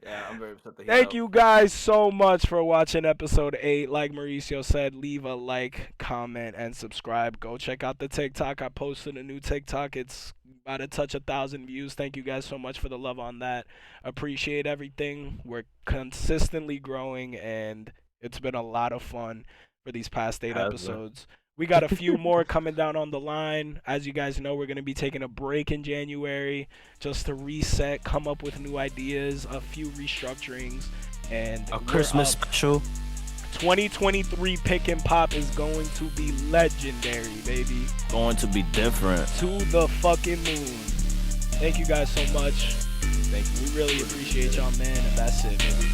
B: Yeah, I'm very upset that
A: Thank you guys so much for watching episode 8. Like Mauricio said, leave a like, comment, and subscribe. Go check out the TikTok. I posted a new TikTok. It's about to touch 1,000 views. Thank you guys so much for the love on that. Appreciate everything. We're consistently growing, and it's been a lot of fun for these past 8 episodes. We got a few more coming down on the line. As you guys know, we're going to be taking a break in January just to reset, come up with new ideas, a few restructurings, and
B: a Christmas special.
A: 2023 Pick and Pop is going to be legendary, baby.
B: Going to be different.
A: To the fucking moon. Thank you guys so much. Thank you. We really appreciate y'all, man, and that's it, baby.